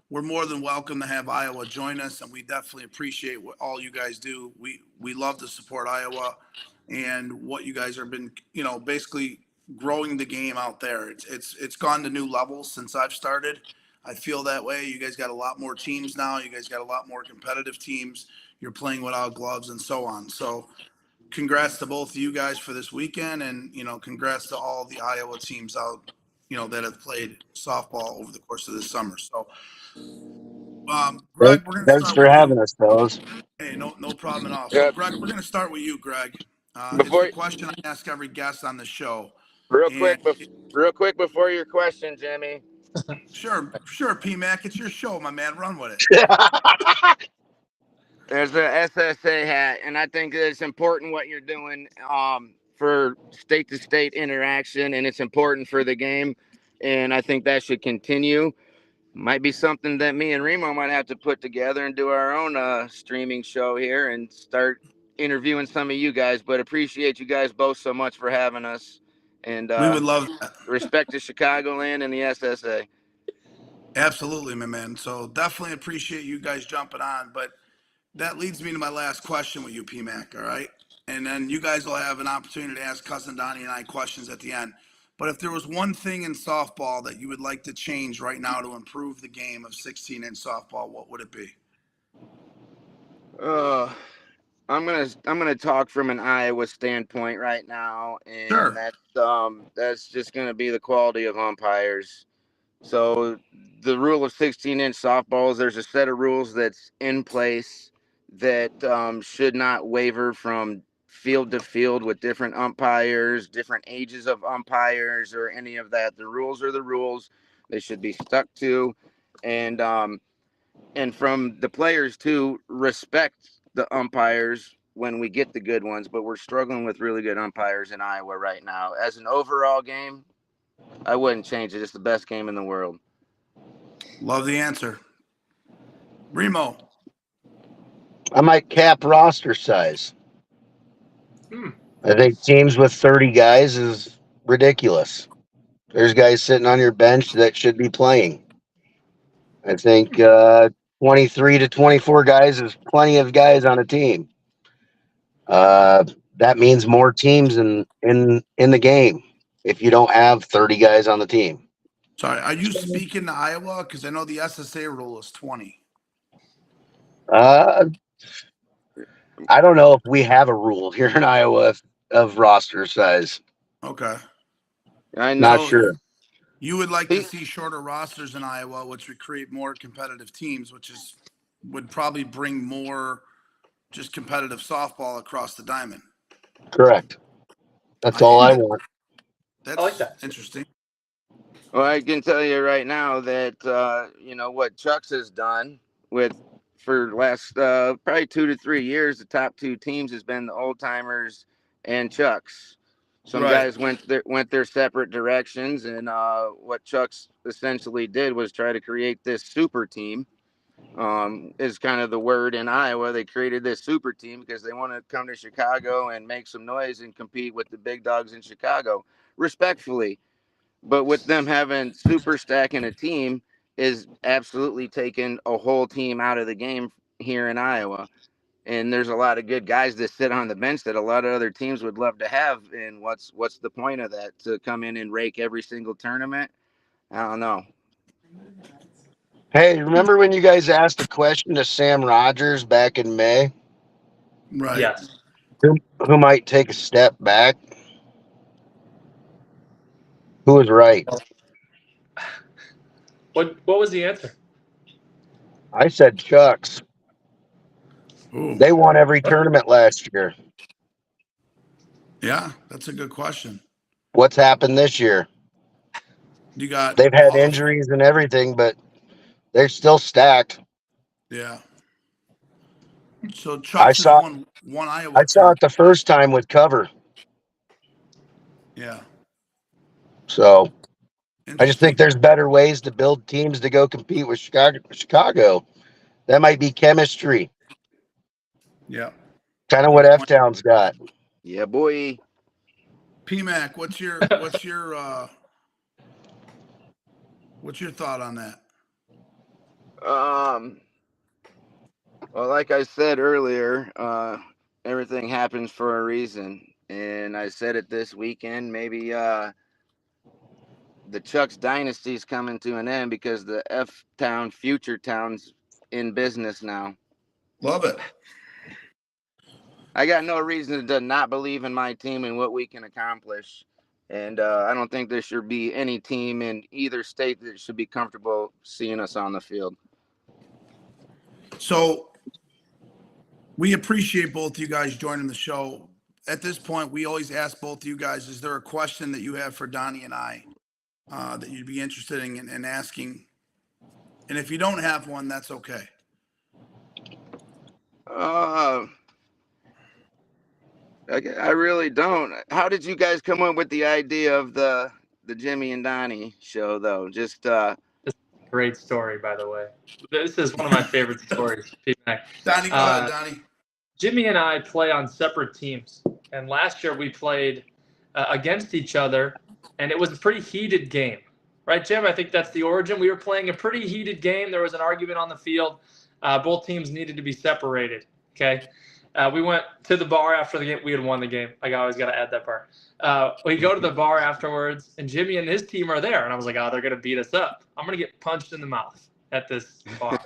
we're more than welcome to have Iowa join us, and we definitely appreciate what all you guys do. We love to support Iowa and what you guys have been, basically growing the game out there. It's gone to new levels since I've started. I feel that way. You guys got a lot more teams now. You guys got a lot more competitive teams. You're playing without gloves and so on. So congrats to both of you guys for this weekend, and congrats to all the Iowa teams out, that have played softball over the course of this summer. So, Greg, we're going to Thanks start for with having you. us, fellas. Hey, no problem at all. So, Yep. Greg, we're going to start with you, Greg. It's Before the question I ask every guest on the show. real And quick before your question, Jimmy. sure, PMAC, it's your show, my man. Run with it. There's a SSA hat, and I think it's important what you're doing for state-to-state interaction, and it's important for the game, and I think that should continue. Might be something that me and Remo might have to put together and do our own streaming show here and start interviewing some of you guys, but appreciate you guys both so much for having us, and We would love that. respect to Chicagoland and the SSA. Absolutely, my man. So definitely appreciate you guys jumping on. But that leads me to my last question with you, PMAC. All right. And then you guys will have an opportunity to ask Cousin Donnie and I questions at the end. But if there was one thing in softball that you would like to change right now to improve the game of 16-inch softball, what would it be? I'm gonna talk from an Iowa standpoint right now, and Sure. that's just gonna be the quality of umpires. So the rule of 16-inch softballs, there's a set of rules that's in place that should not waver from field to field with different umpires, different ages of umpires, or any of that. The rules are the rules; they should be stuck to, and from the players to respect the umpires when we get the good ones. But we're struggling with really good umpires in Iowa right now. As an overall game, I wouldn't change it. It's the best game in the world. Love the answer. Remo. I might cap roster size. I think teams with 30 guys is ridiculous. There's guys sitting on your bench that should be playing. I think 23 to 24 guys is plenty of guys on a team. That means more teams in the game if you don't have 30 guys on the team. Sorry, are you speaking to Iowa? Because I know the SSA rule is 20. I don't know if we have a rule here in Iowa of roster size. Okay. I know. Not sure. You would like to see shorter rosters in Iowa, which would create more competitive teams, would probably bring more just competitive softball across the diamond. Correct. That's all I want. That's I like that. Interesting. Well, I can tell you right now that what Chuck's has done for the last probably 2 to 3 years, the top two teams has been the Old Timers and Chuck's. Some guys went their separate directions, and what Chuck's essentially did was try to create this super team. Is kind of the word in Iowa. They created this super team because they want to come to Chicago and make some noise and compete with the big dogs in Chicago, respectfully. But with them having super stacking a team is absolutely taking a whole team out of the game here in Iowa. And there's a lot of good guys that sit on the bench that a lot of other teams would love to have. And what's the point of that? To come in and rake every single tournament? I don't know. Hey, remember when you guys asked a question to Sam Rogers back in May? Right. Yes. Who might take a step back? Who was right? What was the answer? I said Chucks. Ooh. They won every tournament last year. Yeah, that's a good question. What's happened this year? They've had injuries and everything, but they're still stacked. Yeah. So Chuck's has won Iowa. I saw it the first time with cover. Yeah. So I just think there's better ways to build teams to go compete with Chicago. That might be chemistry. Yeah. Kind of what FTown's got. Yeah, boy. PMAC, what's your thought on that? Well, like I said earlier, everything happens for a reason. And I said it this weekend, maybe the Chuck's dynasty is coming to an end because the FTown Future Town's in business now. Love it. I got no reason to not believe in my team and what we can accomplish. And I don't think there should be any team in either state that should be comfortable seeing us on the field. So we appreciate both you guys joining the show. At this point, we always ask both of you guys, is there a question that you have for Donnie and I that you'd be interested in asking? And if you don't have one, that's okay. I really don't. How did you guys come up with the idea of the Jimmy and Donnie show, though? Just great story, by the way. This is one of my favorite stories. Donnie, go ahead, Donnie. Jimmy and I play on separate teams, and last year we played against each other, and it was a pretty heated game, right, Jim? I think that's the origin. We were playing a pretty heated game. There was an argument on the field. Both teams needed to be separated. Okay. We went to the bar after the game. We had won the game. I always got to add that part. We go to the bar afterwards, and Jimmy and his team are there. And I was like, oh, they're going to beat us up. I'm going to get punched in the mouth at this bar.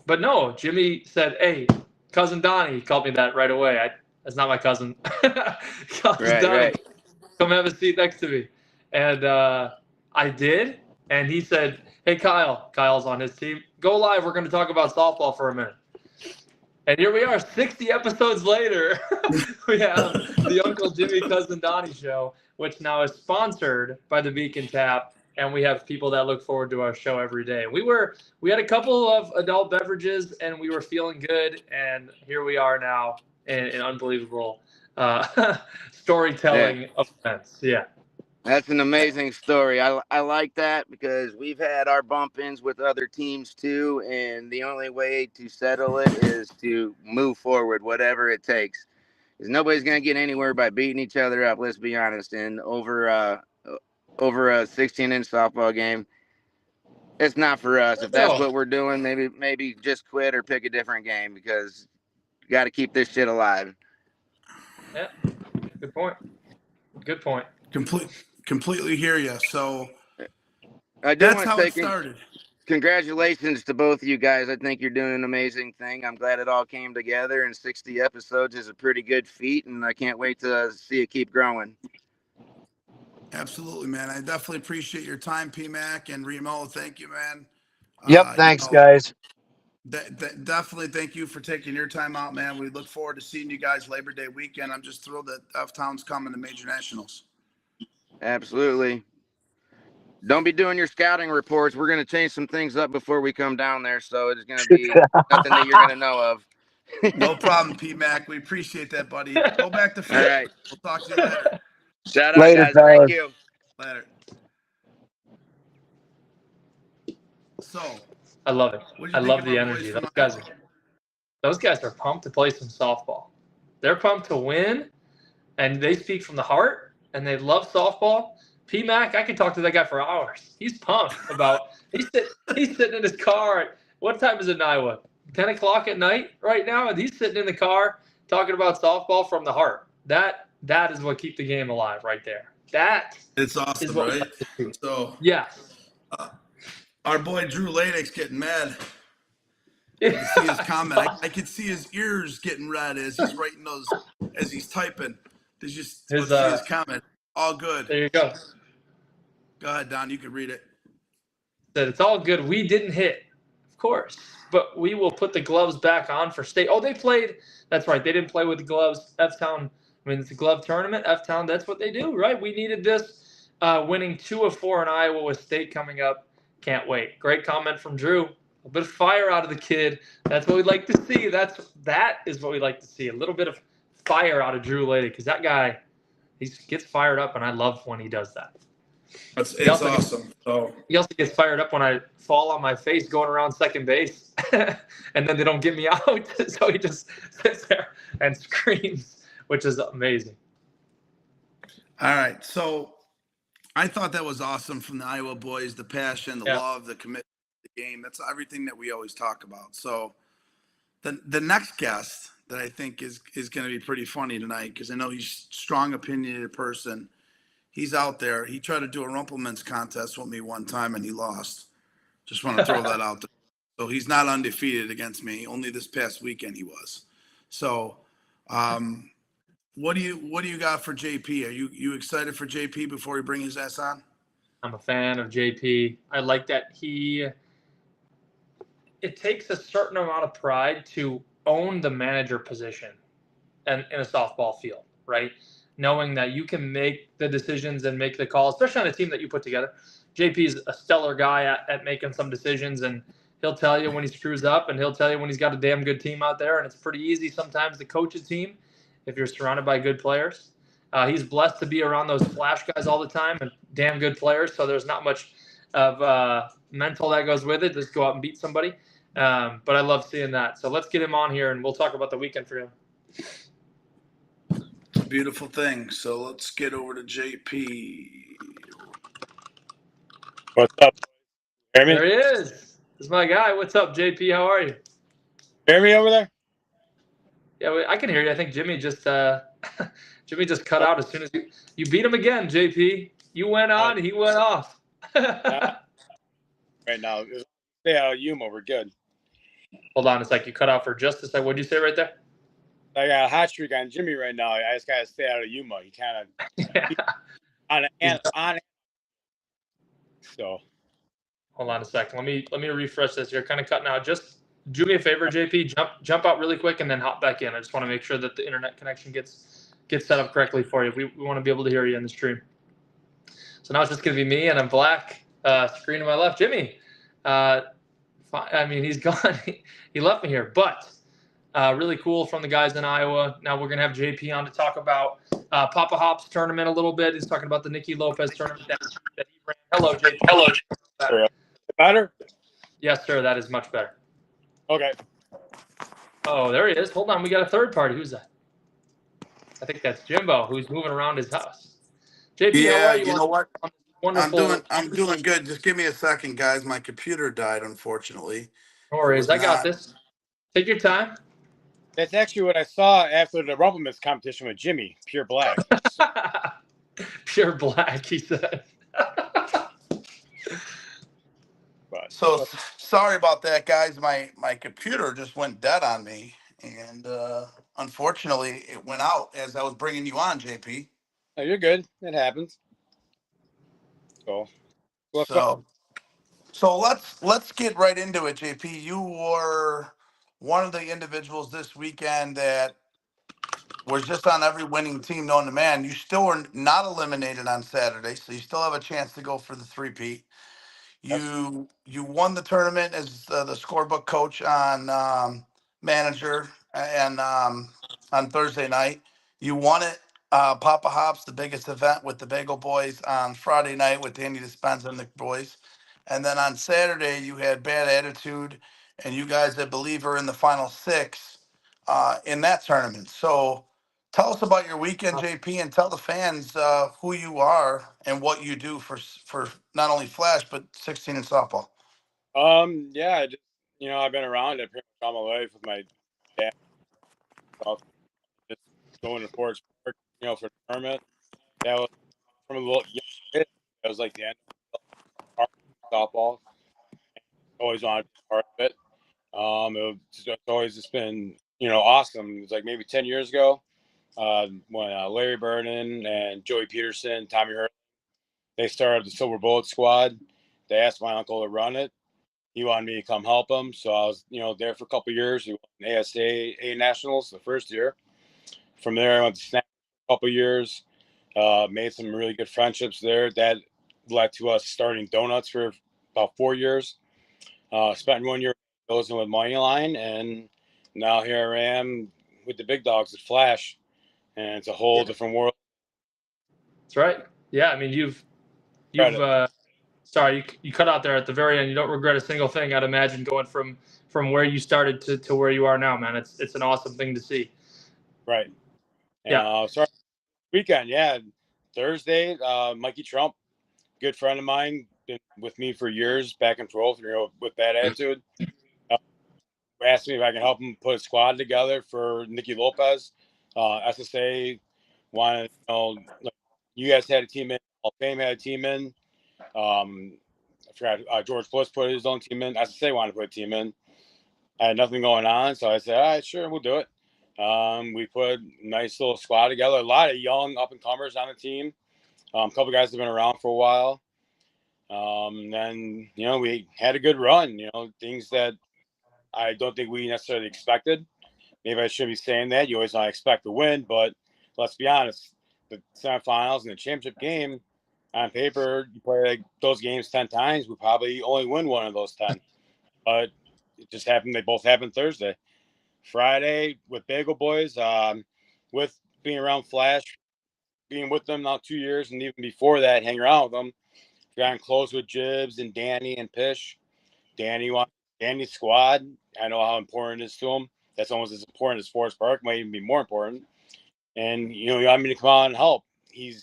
But no, Jimmy said, hey, cousin Donnie. He called me that right away. That's not my cousin. Cousin Donnie, right. Come have a seat next to me. And I did. And he said, hey, Kyle's on his team. Go live. We're going to talk about softball for a minute. And here we are, 60 episodes later. We have the Uncle Jimmy, Cousin Donnie show, which now is sponsored by the Beacon Tap, and we have people that look forward to our show every day. We had a couple of adult beverages, and we were feeling good, and here we are now in unbelievable storytelling events. Yeah. That's an amazing story. I like that because we've had our bump-ins with other teams too, and the only way to settle it is to move forward, whatever it takes. Because nobody's gonna get anywhere by beating each other up. Let's be honest. And over a 16-inch softball game, it's not for us. If that's No. what we're doing, maybe just quit or pick a different game because you got to keep this shit alive. Yeah. Good point. Good point. Completely hear you. So that's how it started. Congratulations to both of you guys. I think you're doing an amazing thing. I'm glad it all came together, and 60 episodes is a pretty good feat, and I can't wait to see it keep growing. Absolutely, man. I definitely appreciate your time, PMAC and Remo. Thank you, man. Yep. Thanks, guys. Definitely thank you for taking your time out, man. We look forward to seeing you guys Labor Day weekend. I'm just thrilled that FTown's coming to Major Nationals. Absolutely. Don't be doing your scouting reports. We're going to change some things up before we come down there, so it's going to be nothing that you're going to know of. No problem, PMAC. We appreciate that, buddy. Go back to field. All right. We'll talk to you later. Shout out, Later, guys. fellas. Thank you. Later. So I love it. I love the energy. Those guys are pumped to play some softball. They're pumped to win, and they speak from the heart, and they love softball. PMAC, I could talk to that guy for hours. He's pumped about. He's sitting in his car. What time is it in Iowa? 10 o'clock at night right now, and he's sitting in the car talking about softball from the heart. That is what keeps the game alive right there. It's awesome, right? So yeah, our boy Drew Laddick's getting mad. I can see his comment. I can see his ears getting red as he's writing those, as he's typing. Did you see his comment? All good. There you go. Go ahead, Don. You can read it. Said it's all good. We didn't hit, of course, but we will put the gloves back on for state. Oh, they played. That's right. They didn't play with the gloves. FTown. I mean, it's a glove tournament. FTown. That's what they do, right? We needed this. Winning 2 of 4 in Iowa with state coming up. Can't wait. Great comment from Drew. A bit of fire out of the kid. That's what we'd like to see. That is what we like to see. A little bit of fire out of Drew Lady, because that guy, he gets fired up, and I love when he does that. It's awesome. He also gets fired up when I fall on my face going around second base, and then they don't get me out. So he just sits there and screams, which is amazing. All right. So I thought that was awesome from the Iowa boys, the passion, the love, the commitment to the game. That's everything that we always talk about. So the next guest that I think is going to be pretty funny tonight, because I know he's a strong opinionated person. He's out there. He tried to do a Rumpelmans contest with me one time, and he lost. Just want to throw that out there. So he's not undefeated against me. Only this past weekend he was. So what do you got for JP? Are you excited for JP before we bring his ass on? I'm a fan of JP. I like that it takes a certain amount of pride to own the manager position in a softball field, right? Knowing that you can make the decisions and make the calls, especially on a team that you put together. JP is a stellar guy at making some decisions, and he'll tell you when he screws up, and he'll tell you when he's got a damn good team out there, and it's pretty easy sometimes to coach a team if you're surrounded by good players. He's blessed to be around those flash guys all the time and damn good players, so there's not much of mental that goes with it. Just go out and beat somebody. But I love seeing that. So let's get him on here, and we'll talk about the weekend for him. Beautiful thing. So let's get over to JP. What's up? Hear me? There he is. This is my guy. What's up, JP? How are you? Hear me over there? Yeah, I can hear you. I think Jimmy just cut out as soon as you beat him again, JP. You went on, he went off. Right now, stay out of Yuma. We're good. Hold on a sec. You cut out for just a sec. What did you say right there? I got a hot streak on Jimmy right now. I just gotta stay out of Yuma. He kind of on. So hold on a sec. Let me refresh this. You're kind of cutting out. Just do me a favor, JP. Jump out really quick and then hop back in. I just want to make sure that the internet connection gets set up correctly for you. We want to be able to hear you in the stream. So now it's just gonna be me and I'm black. Screen to my left, Jimmy. I mean, he's gone. He left me here, but Really cool from the guys in Iowa. Now we're going to have JP on to talk about Papa Hop's tournament a little bit. He's talking about the Nicky Lopez tournament that he ran. Hello, JP. Hello. Better? Yes, sir. That is much better. Okay. Oh, there he is. Hold on. We got a third party. Who's that? I think that's Jimbo, who's moving around his house. JP, how are you? You know what? Wonderful. I'm doing good. Just give me a second, guys. My computer died, unfortunately. No worries. I got this. Take your time. That's actually what I saw after the Rumplemans competition with Jimmy, pure black. Pure black, he said. So sorry about that, guys. My computer just went dead on me, and unfortunately, it went out as I was bringing you on, JP. Oh, you're good. It happens. So let's get right into it, JP. You were one of the individuals this weekend that was just on every winning team known to man. You still were not eliminated on Saturday, so you still have a chance to go for the three-peat. You won the tournament as the scorebook coach on manager and on Thursday night. You won it Papa Hops, the biggest event with the Bagel Boys on Friday night with Danny Dispenza and the boys. And then on Saturday you had Bad Attitude, and you guys, I believe, are in the final six in that tournament. So tell us about your weekend, JP, and tell the fans who you are and what you do for not only Flash but 16 in softball. Yeah, I've been around it pretty much all my life with my dad. Just going to Forest Park, for the tournament. That was from a little young kid. That was like the end of softball. Always wanted to be part of it. It's always just been, awesome. It was like maybe 10 years ago when Larry Burden and Joey Peterson, Tommy Hurt, they started the Silver Bullet Squad. They asked my uncle to run it. He wanted me to come help him. So I was, there for a couple of years. We won ASA A Nationals the first year. From there, I went to Snap for a couple of years. Made some really good friendships there. That led to us starting Donuts for about 4 years. Spent 1 year with Moneyline, and now here I am with the big dogs at Flash, and it's a whole different world. That's right. Yeah, I mean, you've sorry, you cut out there at the very end. You don't regret a single thing, I'd imagine, going from where you started to where you are now, man. It's an awesome thing to see. Right. Yeah. Sorry. Weekend, yeah. Thursday, Mikey Trump, good friend of mine, been with me for years, back and forth, with Bad Attitude. Asked me if I can help him put a squad together for Nicky Lopez. SSA wanted, you guys had a team in, Hall of Fame had a team in. I forgot, George Bliss put his own team in. SSA wanted to put a team in. I had nothing going on, so I said, all right, sure, we'll do it. We put a nice little squad together. A lot of young up-and-comers on the team. A couple guys have been around for a while. Then, we had a good run, things that I don't think we necessarily expected. Maybe I shouldn't be saying that. You always not expect to win, but let's be honest. The semifinals and the championship game, on paper, you play those games 10 times, we probably only win one of those 10. But it just happened. They both happened Thursday. Friday with Bagel Boys, with being around Flash, being with them now 2 years, and even before that, hanging around with them, gotten close with Jibs and Danny and Pish. Danny's squad, I know how important it is to him. That's almost as important as Forest Park, might even be more important. And, he wanted me to come out and help. He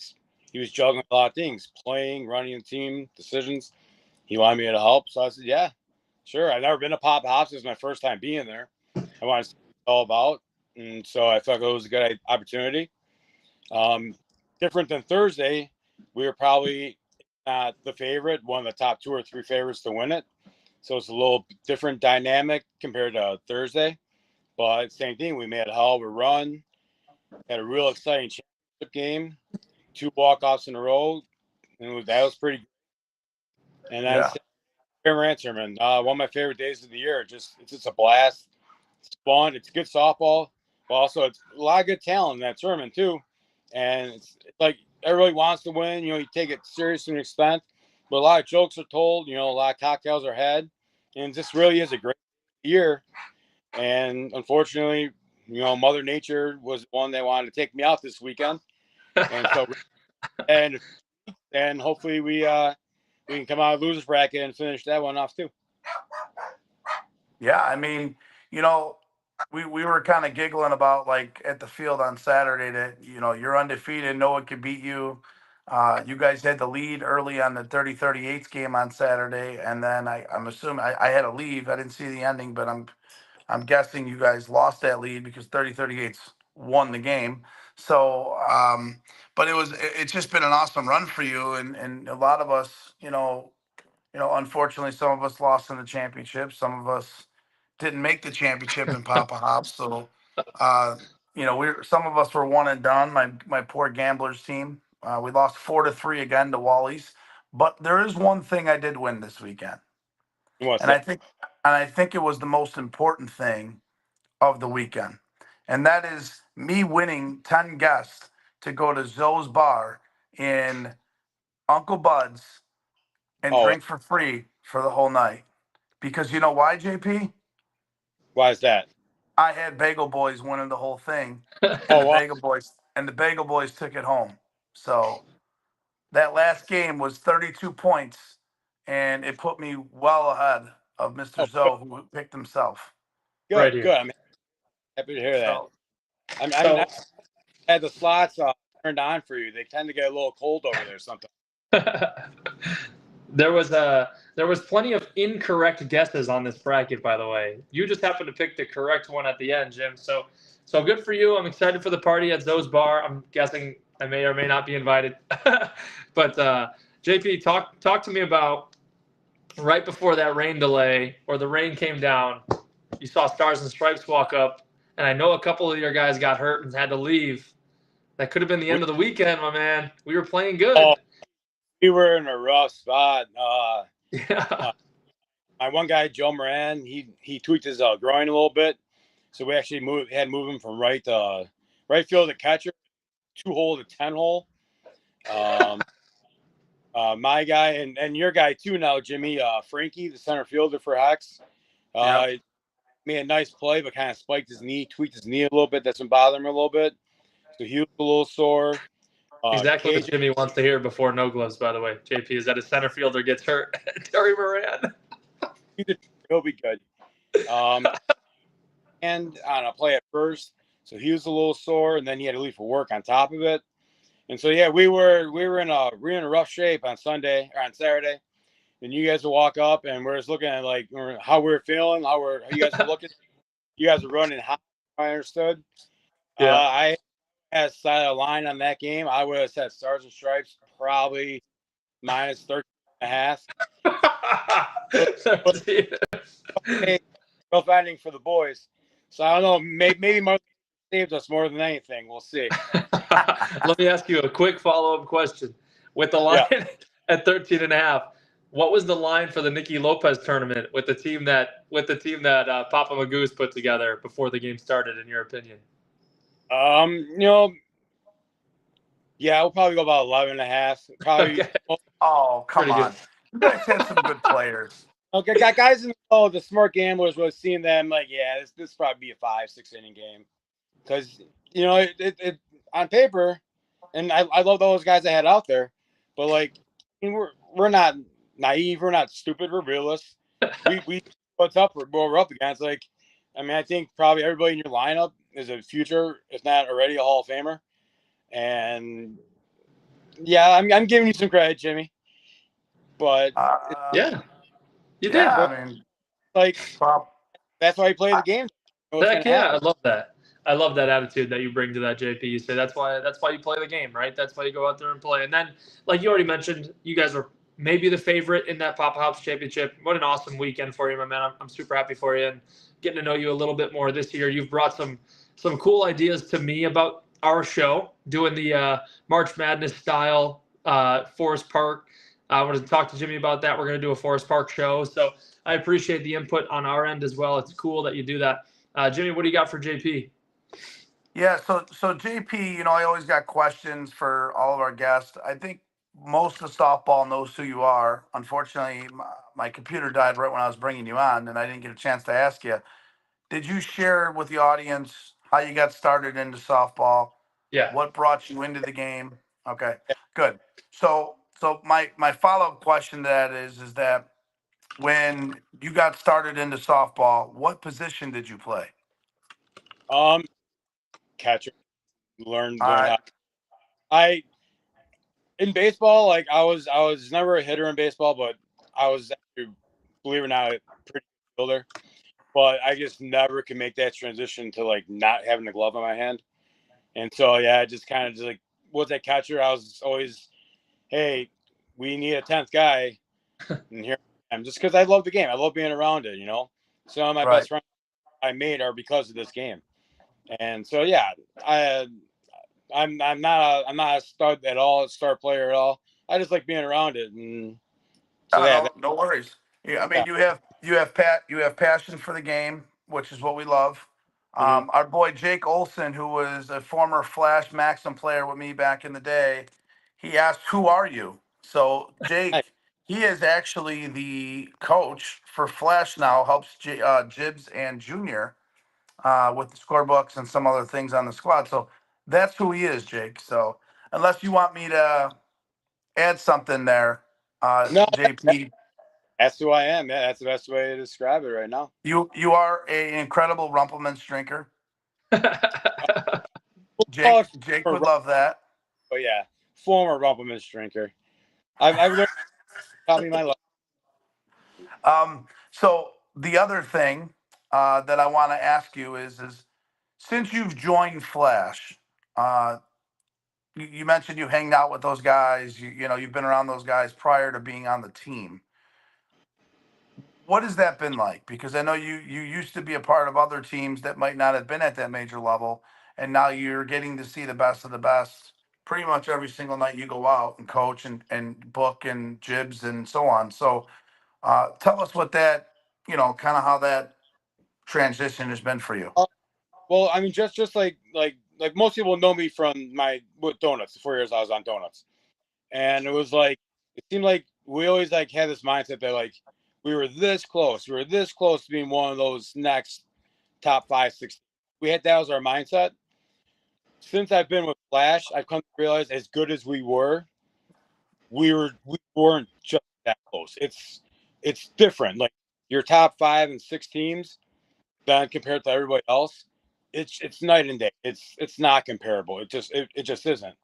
was juggling a lot of things, playing, running the team, decisions. He wanted me to help. So I said, yeah, sure. I've never been to Pop Hops. This is my first time being there. I wanted to see what it's all about. And so I thought it was a good opportunity. Different than Thursday, we were probably not the favorite, one of the top 2 or 3 favorites to win it. So it's a little different dynamic compared to Thursday. But same thing, we made a hell of a run. Had a real exciting championship game. 2 walk-offs in a row. And that was pretty good. And then Rancherman, one of my favorite days of the year. It's just a blast. It's fun. It's good softball. But also, it's a lot of good talent in that tournament, too. And it's like everybody wants to win. You take it serious to an extent. But a lot of jokes are told. A lot of cocktails are had. And this really is a great year. And unfortunately, Mother Nature was the one that wanted to take me out this weekend. And so, and hopefully we can come out of losers bracket and finish that one off too. Yeah, I mean, we were kind of giggling about like at the field on Saturday that you're undefeated, no one could beat you. You guys had the lead early on the 30-38 game on Saturday, and then I'm assuming I had to leave. I didn't see the ending, but I'm guessing you guys lost that lead because 30-38 won the game. So, but it's just been an awesome run for you, and a lot of us, unfortunately, some of us lost in the championship. Some of us didn't make the championship in Papa Hops. So, some of us were one and done. My poor gamblers team. We lost 4-3 again to Wally's. But there is one thing I did win this weekend, What's and that? I think it was the most important thing of the weekend, and that is me winning 10 guests to go to Zoe's Bar in Uncle Bud's and Oh, drink for free for the whole night. Because you know why, JP? why is that? I had Bagel Boys winning the whole thing, and Oh, the wow. Bagel Boys took it home. So that last game was 32 points, and it put me well ahead of Mr. Oh, Zoe, who picked himself. Right good, here. good. I'm happy to hear that. So I had the slots turned on for you. They tend to get a little cold over there. Something. There was plenty of incorrect guesses on this bracket, by the way. You just happened to pick the correct one at the end, Jim. So good for you. I'm excited for the party at Zoe's Bar. I'm guessing I may or may not be invited. But JP, talk to me about right before that rain delay or the rain came down. You saw Stars and Stripes walk up, and I know a couple of your guys got hurt and had to leave. That could have been the end of the weekend, my man. We were playing good. Oh, we were in a rough spot. Yeah. My one guy, Joe Moran, he tweaked his groin a little bit, so we actually had to move him from right field to catcher, 2-hole to 10-hole. My guy and your guy too now, Jimmy, Frankie, the center fielder for Hex, made a nice play, but kind of spiked his knee, tweaked his knee a little bit. That's been bothering him a little bit, so he was a little sore. Exactly what KJ, Jimmy wants to hear before no gloves, by the way. JP, is that his center fielder gets hurt. Terry Moran. he'll be good. And I don't know, play at first, so he was a little sore, and then he had to leave for work on top of it. And so yeah, we were in a rough shape on Saturday, and you guys will walk up, and we're just looking at like how we're feeling, how you guys are looking. You guys are running hot. I understood. Yeah. I had a line on that game. I would have said Stars and Stripes probably minus 13.5. But hey, rough ending for the boys. So I don't know. Maybe Mark saved us more than anything. We'll see. Let me ask you a quick follow-up question. With the line at 13.5, what was the line for the Nicky Lopez tournament with the team that Papa Magoo's put together before the game started, in your opinion? Yeah, we'll probably go about 11.5. Probably. Okay. oh, come Pretty on. good. You guys had some good players. Okay, got guys in the smart gamblers was seeing them like, yeah, this probably be a 5-6 inning game, because it on paper, and I love those guys I had out there, but like, I mean, we're not naive, we're not stupid, we're realists. We what's up, we're up against. Like, I mean, I think probably everybody in your lineup is a future, if not already, a Hall of Famer, and yeah, I'm giving you some credit, Jimmy, but Yeah, you did. Yeah, I mean, like, Bob, that's why you play the game. Heck yeah, I love that. I love that attitude that you bring to that, JP. You say that's why you play the game, right? That's why you go out there and play. And then, like you already mentioned, you guys are maybe the favorite in that Papa Hops Championship. What an awesome weekend for you, my man. I'm super happy for you and getting to know you a little bit more this year. You've brought some cool ideas to me about our show, doing the March Madness style Forest Park. I wanted to talk to Jimmy about that. We're going to do a Forest Park show. So I appreciate the input on our end as well. It's cool that you do that. Jimmy, what do you got for JP? Yeah, so JP, I always got questions for all of our guests. I think most of softball knows who you are. Unfortunately, my computer died right when I was bringing you on, and I didn't get a chance to ask you. did you share with the audience how you got started into softball? Yeah. What brought you into the game? Okay, good. So my follow-up question to that is that when you got started into softball, what position did you play? Catcher. Learn All right. how. I in baseball, like I was never a hitter in baseball, but I was actually, believe it or not, a pretty good fielder. But I just never could make that transition to like not having a glove in my hand. And so yeah, I just kind of just like was that catcher. I was always, hey, we need a 10th guy, and here I am. Just because I love the game, I love being around it. Some of my Right. best friends I made are because of this game. And so yeah, I I'm not a stud at all, a star player at all. I just like being around it, and so yeah, No worries. Yeah, I yeah. mean, you have passion for the game, which is what we love. Mm-hmm. Our boy Jake Olson, who was a former Flash Maxim player with me back in the day, he asked, "Who are you?" So Nice. Jake, he is actually the coach for Flash now. Helps Jibs and Junior with the scorebooks and some other things on the squad. So that's who he is, Jake. So unless you want me to add something there, No, JP. that's who I am. Yeah, that's the best way to describe it right now. You are an incredible Rumplemans drinker. Oh, Jake would love that. yeah, former Rumpleman's drinker. I've learned taught me my life. So the other thing that I want to ask you is since you've joined Flash, uh, you mentioned you hanged out with those guys. You've been around those guys prior to being on the team. What has that been like? Because I know you used to be a part of other teams that might not have been at that major level, and now you're getting to see the best of the best pretty much every single night you go out and coach and book and jibs and so on. So tell us what that, kind of how that transition has been for you. Well, I mean, just like most people know me from my with donuts. The 4 years I was on donuts, and it was like it seemed like we always like had this mindset that like we were this close, to being one of those next top 5, 6. That was our mindset. Since I've been with Flash, I've come to realize as good as we weren't just that close. It's different. Like your top 5 and 6 teams, then compared to everybody else, it's night and day. It's not comparable. It just isn't.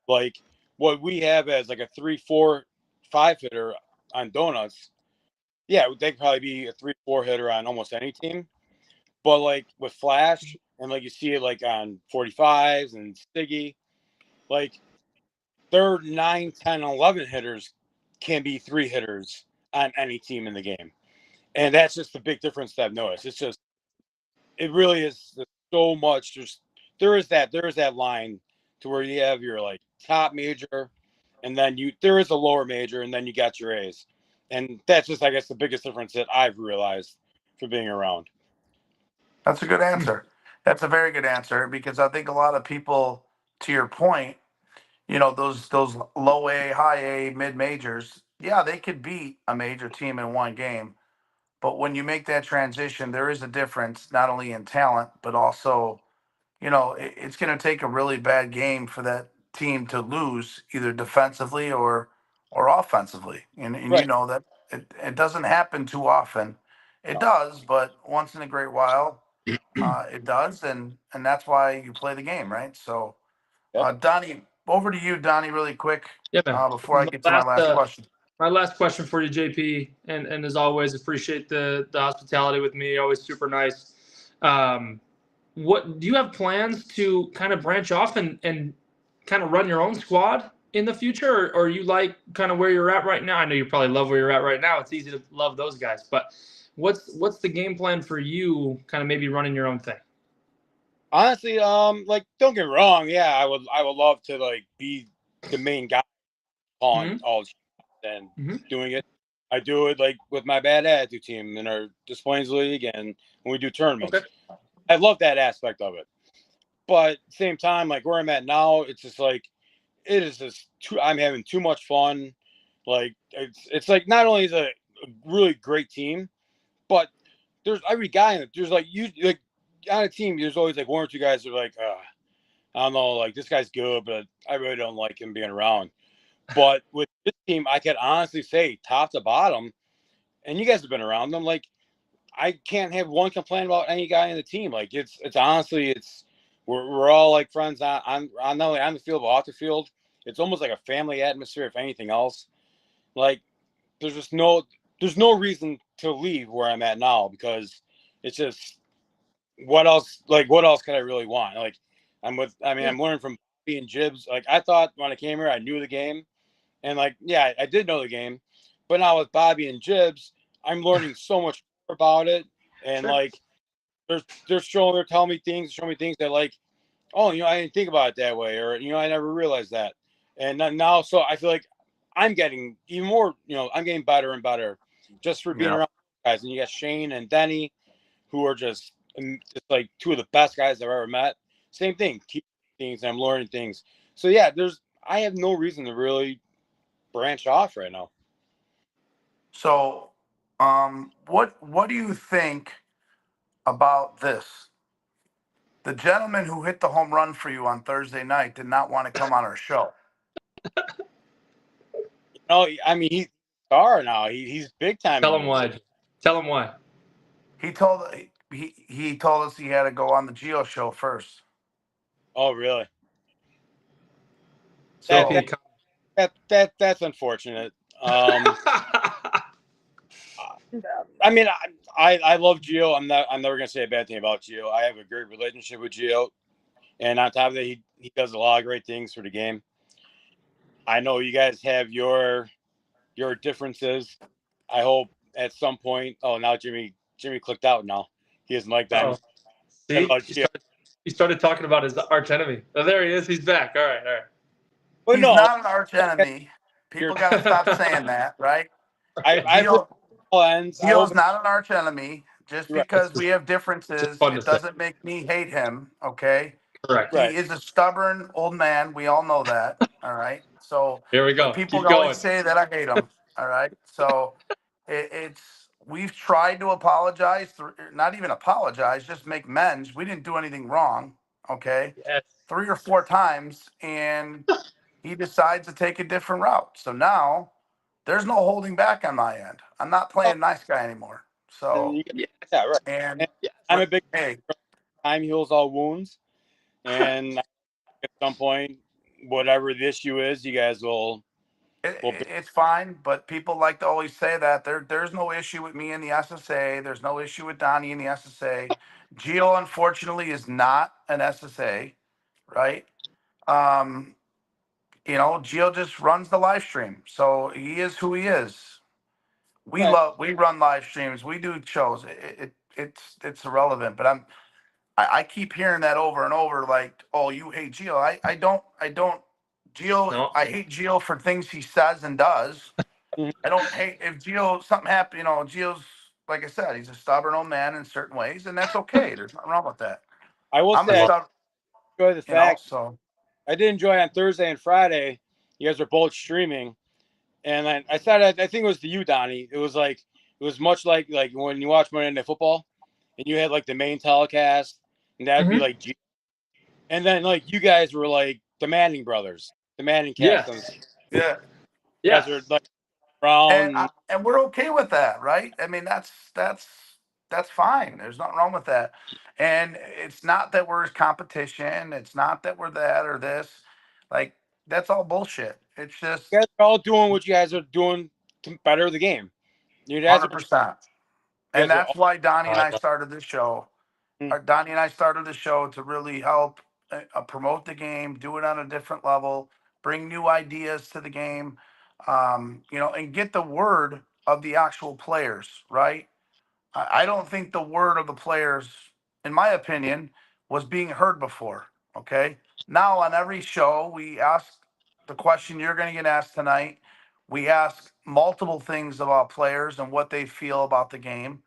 Like what we have as like a 3, 4, 5 hitter on donuts, yeah, they could probably be a 3, 4 hitter on almost any team. But like with Flash and like you see it like on 45s and Stiggy, like their 9, 10, 11 hitters can be 3 hitters on any team in the game. And that's just the big difference that I've noticed. It really is so much. There is that line to where you have your like top major, and then there is a lower major, and then you got your A's. And that's just, I guess, the biggest difference that I've realized for being around. That's a good answer. That's a very good answer because I think a lot of people, to your point, those low A, high A, mid majors, yeah, they could beat a major team in one game. But when you make that transition, there is a difference, not only in talent, but also, it's going to take a really bad game for that team to lose either defensively or offensively. And you Right. know that it doesn't happen too often. It No. does, but once in a great while, it does, and that's why you play the game, right? So, Yep. Donnie, over to you, Donnie, really quick, Yeah, man. before I get to my last question. My last question for you, JP, and as always, appreciate the hospitality with me. Always super nice. What do you have plans to kind of branch off and kind of run your own squad in the future, or you like kind of where you're at right now? I know you probably love where you're at right now. It's easy to love those guys, but what's the game plan for you? Kind of maybe running your own thing. Honestly, like don't get me wrong, yeah, I would love to like be the main guy on all the and doing it. I do it like with my bad attitude team in our Displays League and when we do tournaments. Okay. I love that aspect of it. But at the same time, like where I'm at now, it's just like it is just I'm having too much fun. Like it's like not only is it a really great team, but there's every guy. There's like you like on a team. There's always like one or two guys that are like, I don't know, like this guy's good, but I really don't like him being around. But with this team, I could honestly say top to bottom, and you guys have been around them. Like I can't have one complaint about any guy in the team. Like it's honestly we're all like friends on not only on the field but off the field. It's almost like a family atmosphere, if anything else. Like there's no reason to leave where I'm at now because it's just what else could I really want? Like I'm learning from Bobby and Jibs. Like I thought when I came here I knew the game. And like, yeah, I did know the game, but now with Bobby and Jibs, I'm learning so much more about it. And Sure. like, they're telling me things, showing me things that like, oh, I didn't think about it that way, or I never realized that. And now, so I feel like I'm getting even more, I'm getting better and better just for being around guys. And you got Shane and Donnie, who are just like two of the best guys I've ever met. Same thing, keep things. I'm learning things. So yeah, I have no reason to really branch off right now. So, what do you think about this? The gentleman who hit the home run for you on Thursday night did not want to come on our show. I mean, he's a star now. He's big time. Tell him why. Tell him why. He told us he had to go on the Geo show first. Oh, really? So That's unfortunate. I mean, I love Gio. I'm never gonna say a bad thing about Gio. I have a great relationship with Gio, and on top of that, he does a lot of great things for the game. I know you guys have your differences. I hope at some point. Oh, now Jimmy clicked out. Now he isn't like that. See, he started talking about his arch enemy. Oh, there he is. He's back. All right. He's not an arch enemy. People got to stop saying that, right? Gio's not an arch enemy. Just because we have differences, it doesn't make me hate him. Okay. Correct. He is a stubborn old man. We all know that. All right. So here we go. People always say that I hate him. All right. So we've tried to apologize, not even apologize, just make amends. We didn't do anything wrong. Okay. Yes. 3 or 4 times, and he decides to take a different route. So now there's no holding back on my end. I'm not playing nice guy anymore. So yeah, right. And I'm a big time heals all wounds, and at some point, whatever the issue is, you guys will. It's fine, but people like to always say that there's no issue with me in the SSA. There's no issue with Donnie in the SSA. Gio, unfortunately, is not an SSA, right? Gio just runs the live stream, so he is who he is. We run live streams, we do shows. It's irrelevant, but I keep hearing that over and over, like, oh, you hate Gio. I don't. Gio, no. I hate Gio for things he says and does. I don't hate if Gio something happened. Gio's, like I said, he's a stubborn old man in certain ways, and that's okay. There's nothing wrong with that. I will say, enjoy the fact. So I did enjoy on Thursday and Friday. You guys were both streaming, and I said, I think it was to you, Donnie. It was much like when you watch Monday Night Football, and you had like the main telecast, and that'd be like Gio. And then like you guys were like the Manning brothers, the Manning cast. Yeah. Guys are like around, and we're okay with that, right? I mean, that's fine. There's nothing wrong with that. And it's not that we're competition. It's not that we're that or this. Like, that's all bullshit. It's just you guys are all doing what you guys are doing to better the game. You guys 100%. And that's why Donnie and I started this show. Donnie and I started the show to really help promote the game, do it on a different level, bring new ideas to the game, and get the word of the actual players, right? I don't think the word of the players, in my opinion, was being heard before, okay? Now on every show, we ask the question you're going to get asked tonight. We ask multiple things about players and what they feel about the game,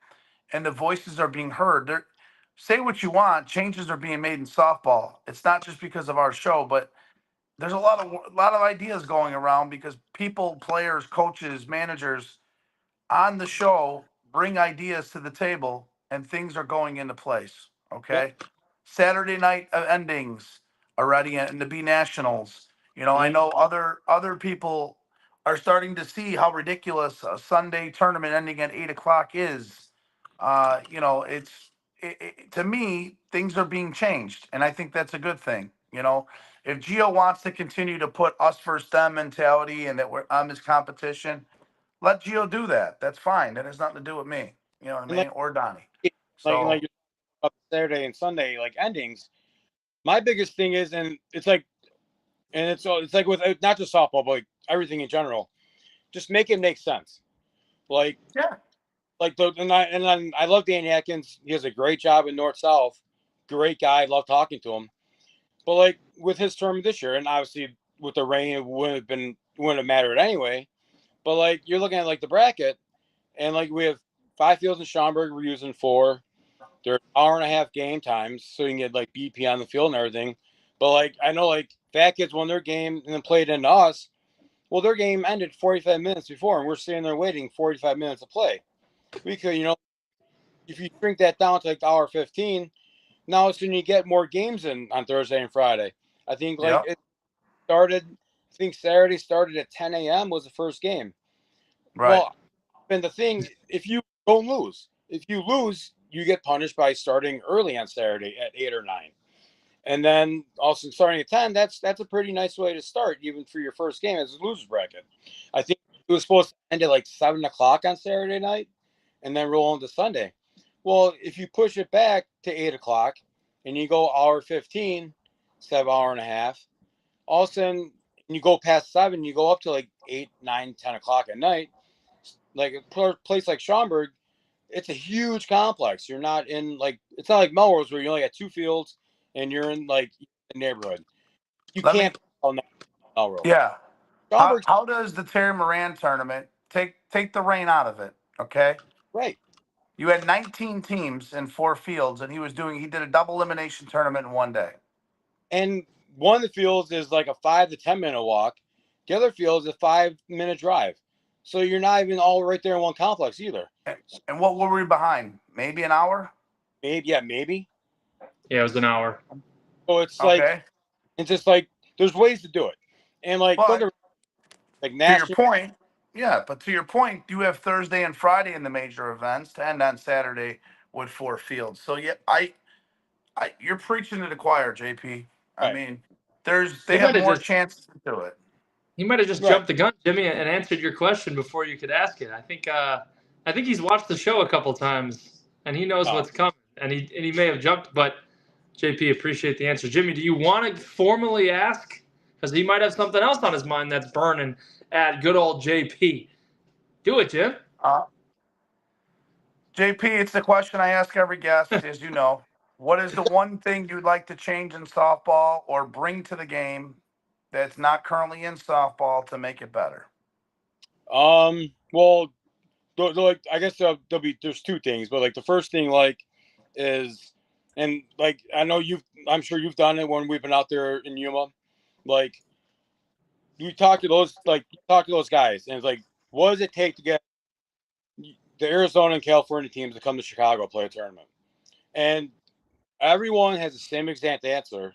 and the voices are being heard. Say what you want, changes are being made in softball. It's not just because of our show, but there's a lot of ideas going around because people, players, coaches, managers on the show bring ideas to the table and things are going into place. Okay. Yep. Saturday night endings already in the B Nationals. You know, I know other people are starting to see how ridiculous a Sunday tournament ending at 8 o'clock is. You know, to me, things are being changed, and I think that's a good thing. You know, if Gio wants to continue to put us versus them mentality and that I'm his competition, let Gio do that. That's fine. That has nothing to do with me. You know what I And mean? Or Donnie. like So you're about Saturday and Sunday like endings. My biggest thing is, and it's like with not just softball, but like everything in general. Just make it make sense. Like yeah, I love Danny Atkins. He does a great job in North South. Great guy. Love talking to him. But like with his term this year, and obviously with the rain, it wouldn't have mattered anyway. But like you're looking at like the bracket, and like we have 5 fields in Schaumburg. We're using 4. They're an hour and a half game times, so you can get like BP on the field and everything. But like I know like Fat Kids won their game and then played into us. Well, their game ended 45 minutes before, and we're sitting there waiting 45 minutes to play. We could, if you shrink that down to like hour 15, now soon you get more games in on Thursday and Friday. I think like yeah, it started. I think Saturday started at 10 a.m. was the first game. right. Well, and the thing, if you don't lose, if you lose, you get punished by starting early on Saturday at 8 or 9. And then also starting at 10, that's a pretty nice way to start, even for your first game as a loser's bracket. I think it was supposed to end at like 7 o'clock on Saturday night and then roll into Sunday. Well, if you push it back to 8 o'clock and you go hour 15 instead of hour and a half, all of a sudden you go past 7, you go up to like 8, 9, 10 o'clock at night. Like a place like Schaumburg, it's a huge complex. You're not in like, it's not like Melrose where you only got 2 fields and you're in like the neighborhood. You Let me. can't play Melrose. Yeah. How Schaumburg's how does the Terry Moran tournament take the rain out of it? Okay. right. You had 19 teams in 4 fields, and he did a double elimination tournament in one day. And one of the fields is like a 5 to 10 minute walk. The other field is a 5-minute drive. So you're not even all right there in one complex either. And what were we behind? Maybe an hour. Maybe. Yeah, it was an hour. So Okay. it's just like there's ways to do it. And like don't But get like to your national. point, yeah. But to your point, you have Thursday and Friday in the major events to end on Saturday with 4 fields. So yeah, you're preaching to the choir, JP. I Right. mean, He they have might have more just chances to do it. he might have just Right. jumped the gun, Jimmy, and answered your question before you could ask it. I think he's watched the show a couple times and he knows Oh. what's coming. And he may have jumped, but JP, appreciate the answer. Jimmy, do you want to formally ask? Because he might have something else on his mind that's burning at good old JP. Do it, Jim. JP, it's the question I ask every guest, as you know. What is the one thing you'd like to change in softball or bring to the game that's not currently in softball to make it better? Well, like I guess there's 2 things, but like the first thing like is, and like I'm sure you've done it when we've been out there in Yuma, like you talk to those guys and it's like, what does it take to get the Arizona and California teams to come to Chicago play a tournament? And everyone has the same exact answer,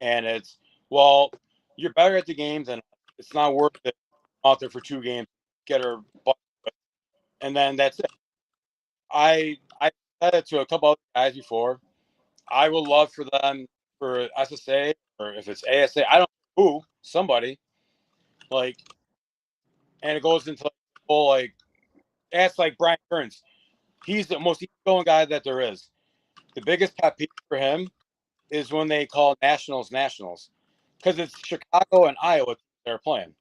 and it's, well, you're better at the games and it's not worth it out there for 2 games, get her butt, and then that's it. I said it to a couple other guys before. I would love for them, for SSA or if it's ASA, I don't know who, somebody like, and it goes into like whole like, ask like Brian Kearns. He's the most easygoing guy that there is. The biggest pet peeve for him is when they call nationals because it's Chicago and Iowa they're playing.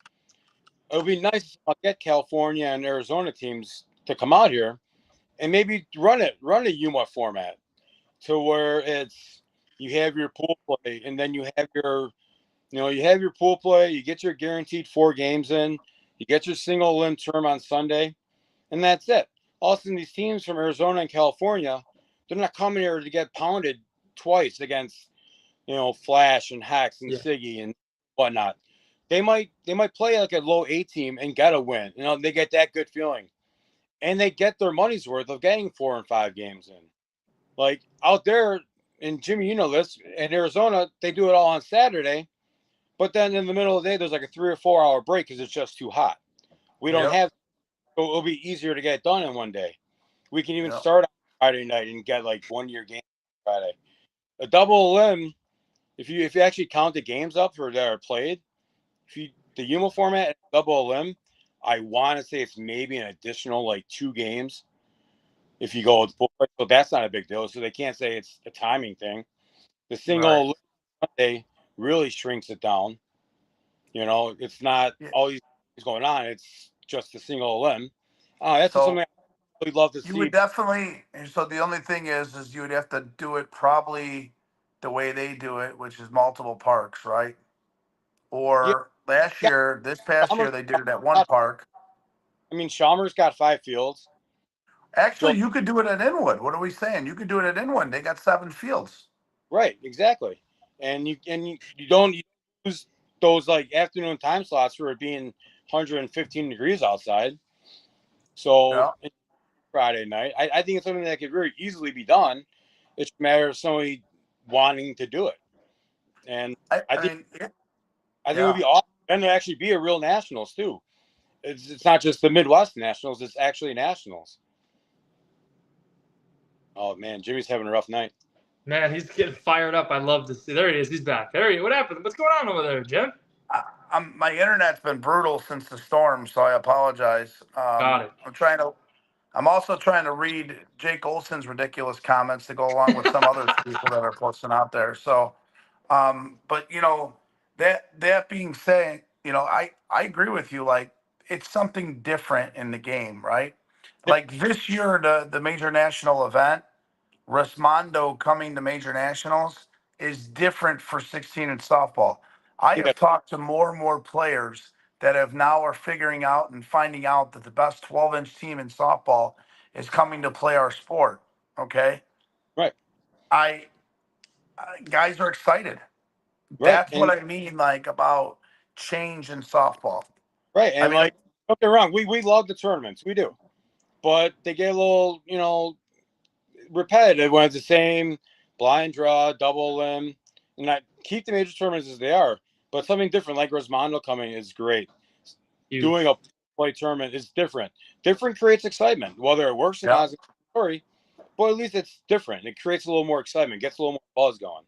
It would be nice to get California and Arizona teams to come out here and maybe run a Yuma format to where it's, you have your pool play and then you have your pool play, you get your guaranteed 4 games in, you get your single limb term on Sunday, and that's it. Also, these teams from Arizona and California, they're not coming here to get pounded twice against, Flash and Hex and Siggy and whatnot. They might play like a low A team and get a win. They get that good feeling, and they get their money's worth of getting 4 and 5 games in. Like out there, and Jimmy, you know this, in Arizona, they do it all on Saturday, but then in the middle of the day, there's like a 3 or 4 hour break because it's just too hot. We don't Yep. have, so it'll be easier to get done in one day. We can even Yep. start on Friday night and get like 1 year game Friday. A double limb, if you actually count the games up for that are played, the Yuma format and double limb, I want to say it's maybe an additional like 2 games if you go with both. So that's not a big deal. So they can't say it's a timing thing. The single Right. Sunday really shrinks it down. You know, it's not Yeah. all these things going on. It's just a single limb. That's just So something I really love to you would see. definitely. So the only thing is you would have to do it probably the way they do it, which is multiple parks, right? Yeah, Or this past Chalmers, year, they did it at one park. I mean, Chalmers got 5 fields. Actually, So you could do it at Inwood. What are we saying? You could do it at Inwood. They got 7 fields. right, exactly. And you don't use those like afternoon time slots for it being 115 degrees outside. So Yeah. Friday night, I think it's something that could very easily be done. It's a matter of somebody wanting to do it. And I I think mean, I think it would yeah. be awesome. And to actually be a real nationals too. It's not just the Midwest Nationals; it's actually nationals. Oh man, Jimmy's having a rough night. Man, he's getting fired up. I love to see. There he is. He's back. There he is. What happened? What's going on over there, Jim? My internet's been brutal since the storm, so I apologize. Got it. I'm also trying to read Jake Olson's ridiculous comments to go along with some other people that are posting out there. So, but that being said, I agree with you. Like, it's something different in the game, right? Like this year, the major national event, Resmondo coming to major nationals is different for 16 in softball. I Yeah, have talked to more and more players that have now are figuring out and finding out that the best 12-inch team in softball is coming to play our sport. Okay. right, I Guys are excited. right, That's what I mean, like about change in softball. right, I and mean, like don't get me wrong, we love the tournaments, we do, but they get a little repetitive when it's the same blind draw, double limb, and I keep the major tournaments as they are. But something different like Rosmondo coming is great. Huge. Doing a play tournament is different. Different creates excitement. Whether it works or yeah. not is a story, but at least it's different. It creates a little more excitement, gets a little more buzz going.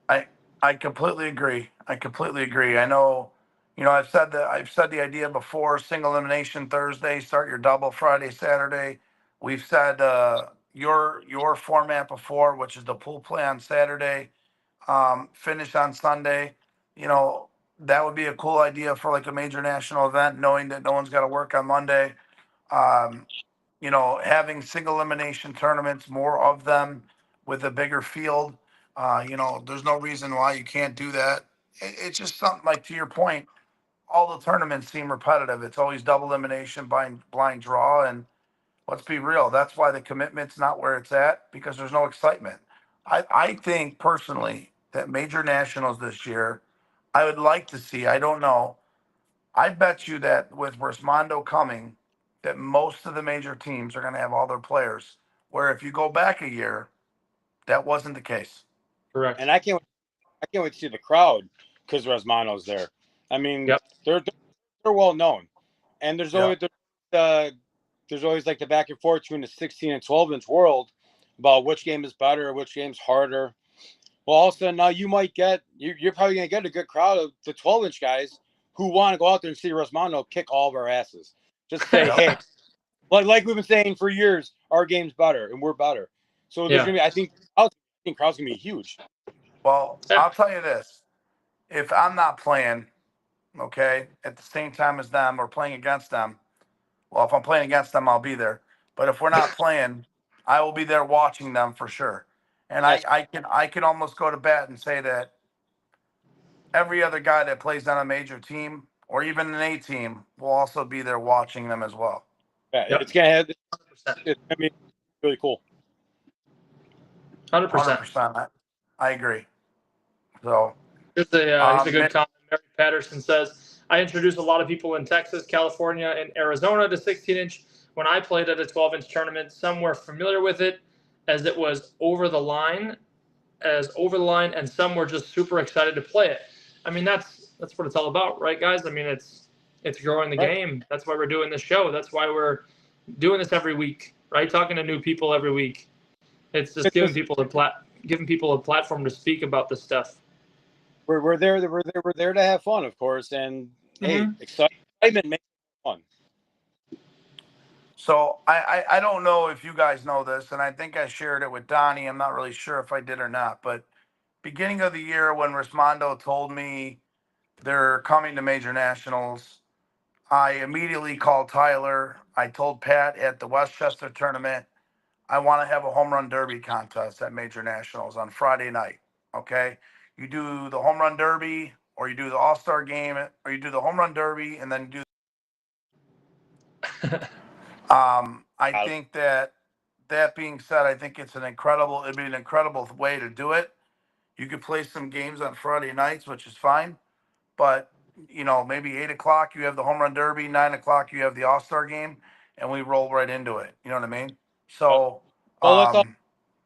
I I completely agree. I completely agree. I know, I've said the idea before, single elimination Thursday, start your double Friday, Saturday. We've said your format before, which is the pool play on Saturday, finish on Sunday. You know, that would be a cool idea for like a major national event, knowing that no one's got to work on Monday. Um, Having single elimination tournaments, more of them with a bigger field. There's no reason why you can't do that. It's just something like, to your point, all the tournaments seem repetitive. It's always double elimination, blind draw. And let's be real, that's why the commitment's not where it's at, because there's no excitement. I think personally that major nationals this year, I would like to see, I don't know, I bet you that with Resmondo coming, that most of the major teams are going to have all their players. Where if you go back a year, that wasn't the case. Correct. And I can't wait to see the crowd because Rosmando's there. I mean, Yep. they're well known, and Yeah. there's always like the back and forth between the 16 and 12-inch world about which game is better, which game's harder. Well, all of a sudden now you're probably going to get a good crowd of the 12-inch guys who want to go out there and see Rosmando kick all of our asses. Just say, Yeah. hey, like we've been saying for years, our game's better and we're better. So there's going to be, I think crowd's going to be huge. Well, I'll tell you this: if I'm not playing, okay, at the same time as them or playing against them, well, if I'm playing against them, I'll be there. But if we're not playing, I will be there watching them for sure. And Yes. I can almost go to bat and say that every other guy that plays on a major team or even an A team will also be there watching them as well. Yeah, Yep. it's going to be really cool. 100%. 100%. I agree. So Here's a good comment. Mary Patterson says, I introduced a lot of people in Texas, California, and Arizona to 16-inch. When I played at a 12-inch tournament, some were familiar with it. as it was over the line, and some were just super excited to play it. I mean, that's what it's all about, right, guys? I mean, it's growing the game. That's why we're doing this show. That's why we're doing this every week, right? Talking to new people every week. It's just giving people a platform to speak about this stuff. We're there to have fun, of course, and hey, excitement makes it fun. So I don't know if you guys know this, and I think I shared it with Donnie. I'm not really sure if I did or not, but beginning of the year when Rismondo told me they're coming to Major Nationals, I immediately called Tyler. I told Pat at the Westchester tournament, I want to have a home run derby contest at Major Nationals on Friday night. Okay. You do the home run derby, or you do the all-star game, or you do the home run derby and then do. I think that being said, I think it'd be an incredible way to do it. You could play some games on Friday nights, which is fine. But, maybe 8 o'clock, you have the home run derby, 9 o'clock, you have the all-star game, and we roll right into it. You know what I mean? So, let's all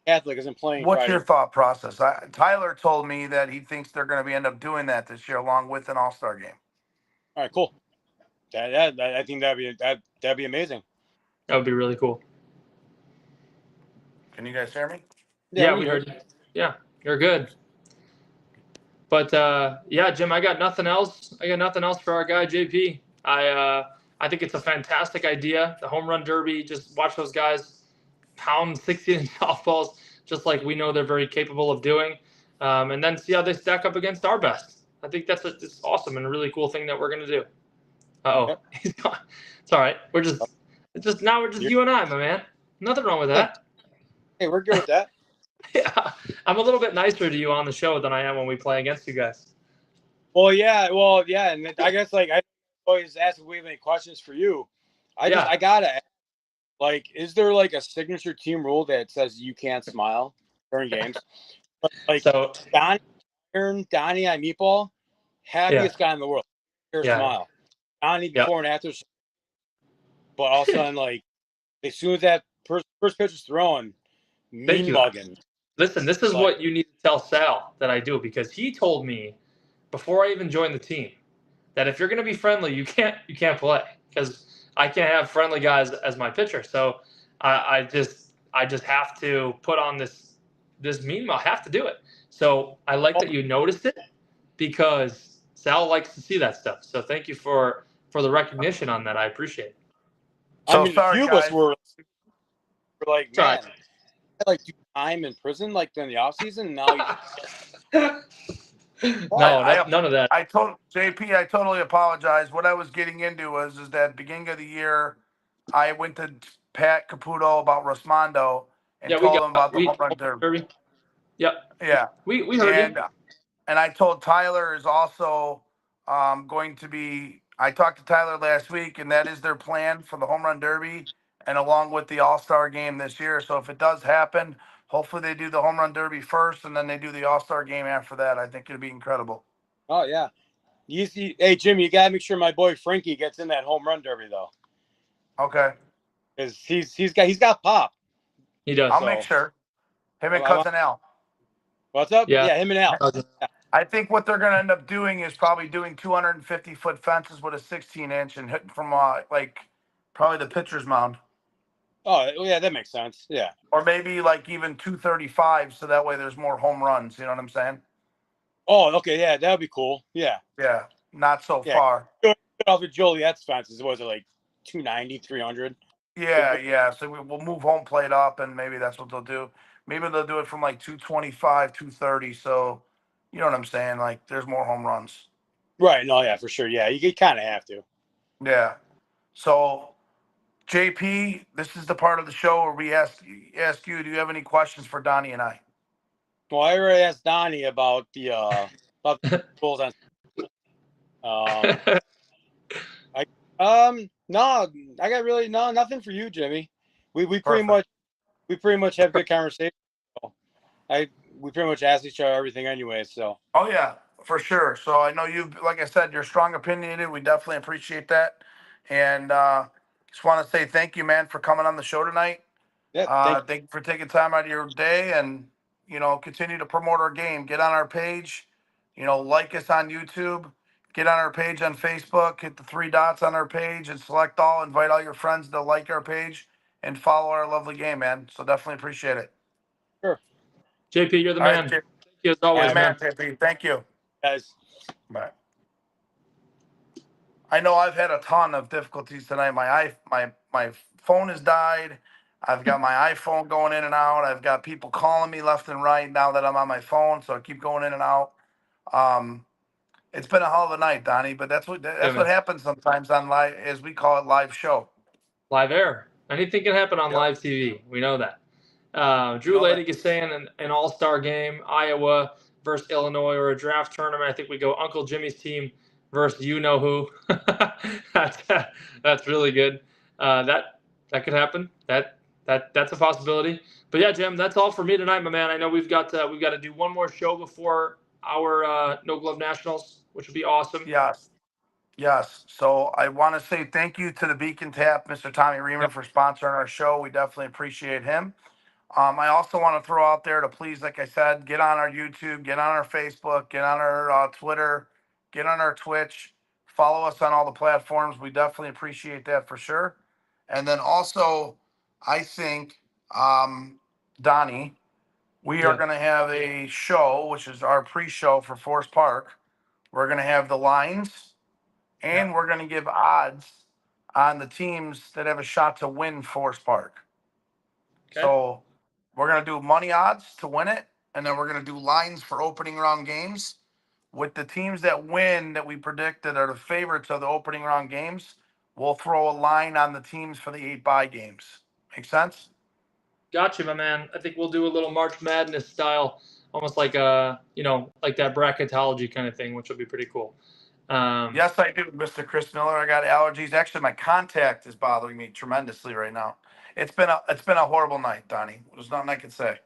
Catholic isn't playing what's Friday. your thought process? Tyler told me that he thinks they're going to end up doing that this year along with an all-star game. All right, cool. I think that'd be amazing. That would be really cool. Can you guys hear me? Yeah, we heard you. Yeah, you're good. But yeah, Jim, I got nothing else. For our guy JP. I think it's a fantastic idea. The home run derby. Just watch those guys pound 60-inch softballs, just like we know they're very capable of doing, and then see how they stack up against our best. I think it's awesome and a really cool thing that we're gonna do. Yep. He's gone. It's all right. We're just you and I, my man. Nothing wrong with that. Hey, we're good with that. Yeah, I'm a little bit nicer to you on the show than I am when we play against you guys. Well, yeah, and I guess I always ask if we have any questions for you. I gotta ask, is there a signature team rule that says you can't smile during games? So Donnie on Meatball, happiest guy in the world. Smile. Donnie before and after, but all of a sudden, as soon as that first pitch is thrown, mean mugging. Listen, this is what you need to tell Sal that I do, because he told me before I even joined the team that if you're going to be friendly, you can't play, because I can't have friendly guys as my pitcher. So I just have to put on this mean mug. I have to do it. So I like that you noticed it, because Sal likes to see that stuff. So thank you for the recognition on that. I appreciate it. So I mean, sorry, a few guys. of us were man, Sorry. I do time in prison during the off season. Now none of that. I told JP, I totally apologize. What I was getting into was that beginning of the year, I went to Pat Caputo about Rismondo and told him about the home run derby. Yep. Yeah. We heard you. And I told Tyler is also going to be. I talked to Tyler last week, and that is their plan for the home run derby, and along with the All-Star game this year. So if it does happen, hopefully they do the home run derby first, and then they do the All-Star game after that. I think it'd be incredible. Oh yeah. Hey Jimmy, you gotta make sure my boy Frankie gets in that home run derby though. Okay. Because he's got pop. He does. I'll make sure. Him and Cousin Al. What's up? Yeah, him and Al. I think what they're going to end up doing is probably doing 250-foot fences with a 16-inch and hitting from probably the pitcher's mound. Oh yeah, that makes sense. Yeah. Or maybe even 235, so that way there's more home runs. You know what I'm saying? Oh, okay. Yeah, that'd be cool. Yeah. Yeah, not so far. Good off of Joliet's fences. Was it 290, 300? Yeah. So we'll move home plate up, and maybe that's what they'll do. Maybe they'll do it from 225, 230. So, you know what I'm saying? There's more home runs. Right. No, yeah, for sure. Yeah, you kind of have to. Yeah. So, JP, this is the part of the show where we ask you, do you have any questions for Donnie and I? Well, I already asked Donnie about the goals on. No, I got really nothing for you, Jimmy. We pretty much have good conversation. So we pretty much ask each other everything anyway. So. Oh yeah, for sure. So I know like I said, you're strong opinionated. We definitely appreciate that, and just want to say thank you, man, for coming on the show tonight. Yeah, Thank you for taking time out of your day and, continue to promote our game. Get on our page, like us on YouTube, get on our page on Facebook, hit the three dots on our page and select all, invite all your friends to like our page and follow our lovely game, man. So definitely appreciate it. sure. JP, you're the All right, man. Thank you as always, good man, JP. Thank you. Guys, Bye. I know I've had a ton of difficulties tonight. My phone has died. I've got my iPhone going in and out. I've got people calling me left and right now that I'm on my phone, so I keep going in and out. It's been a hell of a night, Donnie, but that's what man. happens sometimes on live, as we call it, live show. Live air. Anything can happen on Yep. live TV. We know that. Drew You know Leidig is saying an all-star game, Iowa versus Illinois, or a draft tournament. I think we go Uncle Jimmy's team versus you know who. That's really good. That could happen. That's a possibility. But yeah, Jim, that's all for me tonight, my man. I know we've got to do one more show before our No Glove Nationals, which would be awesome. Yes. Yes. So I want to say thank you to the Beacon Tap, Mr. Tommy Riemer, for sponsoring our show. We definitely appreciate him. I also want to throw out there to please, like I said, get on our YouTube, get on our Facebook, get on our Twitter, get on our Twitch, follow us on all the platforms. We definitely appreciate that for sure. And then also, I think, Donnie, we are going to have a show, which is our pre-show for Forest Park. We're going to have the lines, and we're going to give odds on the teams that have a shot to win Forest Park. Okay. So we're going to do money odds to win it, and then we're going to do lines for opening round games. With the teams that win that we predict that are the favorites of the opening round games, we'll throw a line on the teams for the 8-bye games. Make sense? Gotcha, my man. I think we'll do a little March Madness style, almost like like that bracketology kind of thing, which will be pretty cool. Yes, I do, Mr. Chris Miller. I got allergies. Actually, my contact is bothering me tremendously right now. It's been a horrible night, Donnie. There's nothing I can say.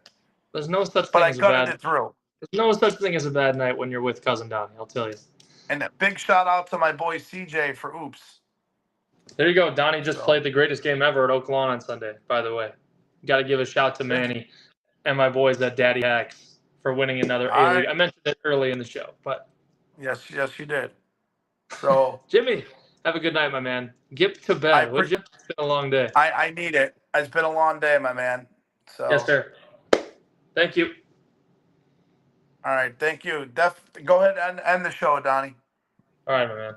There's no such But thing I as a gutted bad. it through. There's no such thing as a bad night when you're with cousin Donnie. I'll tell you. And a big shout out to my boy CJ for oops. There you go. Donnie just played the greatest game ever at Oak Lawn on Sunday. By the way, got to give a shout to Manny and my boys at Daddy Hacks for winning another A League. I mentioned it early in the show, but yes, you did. So Jimmy, have a good night, my man. Get to bed, would you? It's been a long day. I need it. It's been a long day, my man. So yes, sir. Thank you. All right, thank you. Go ahead and end the show, Donnie. All right, my man.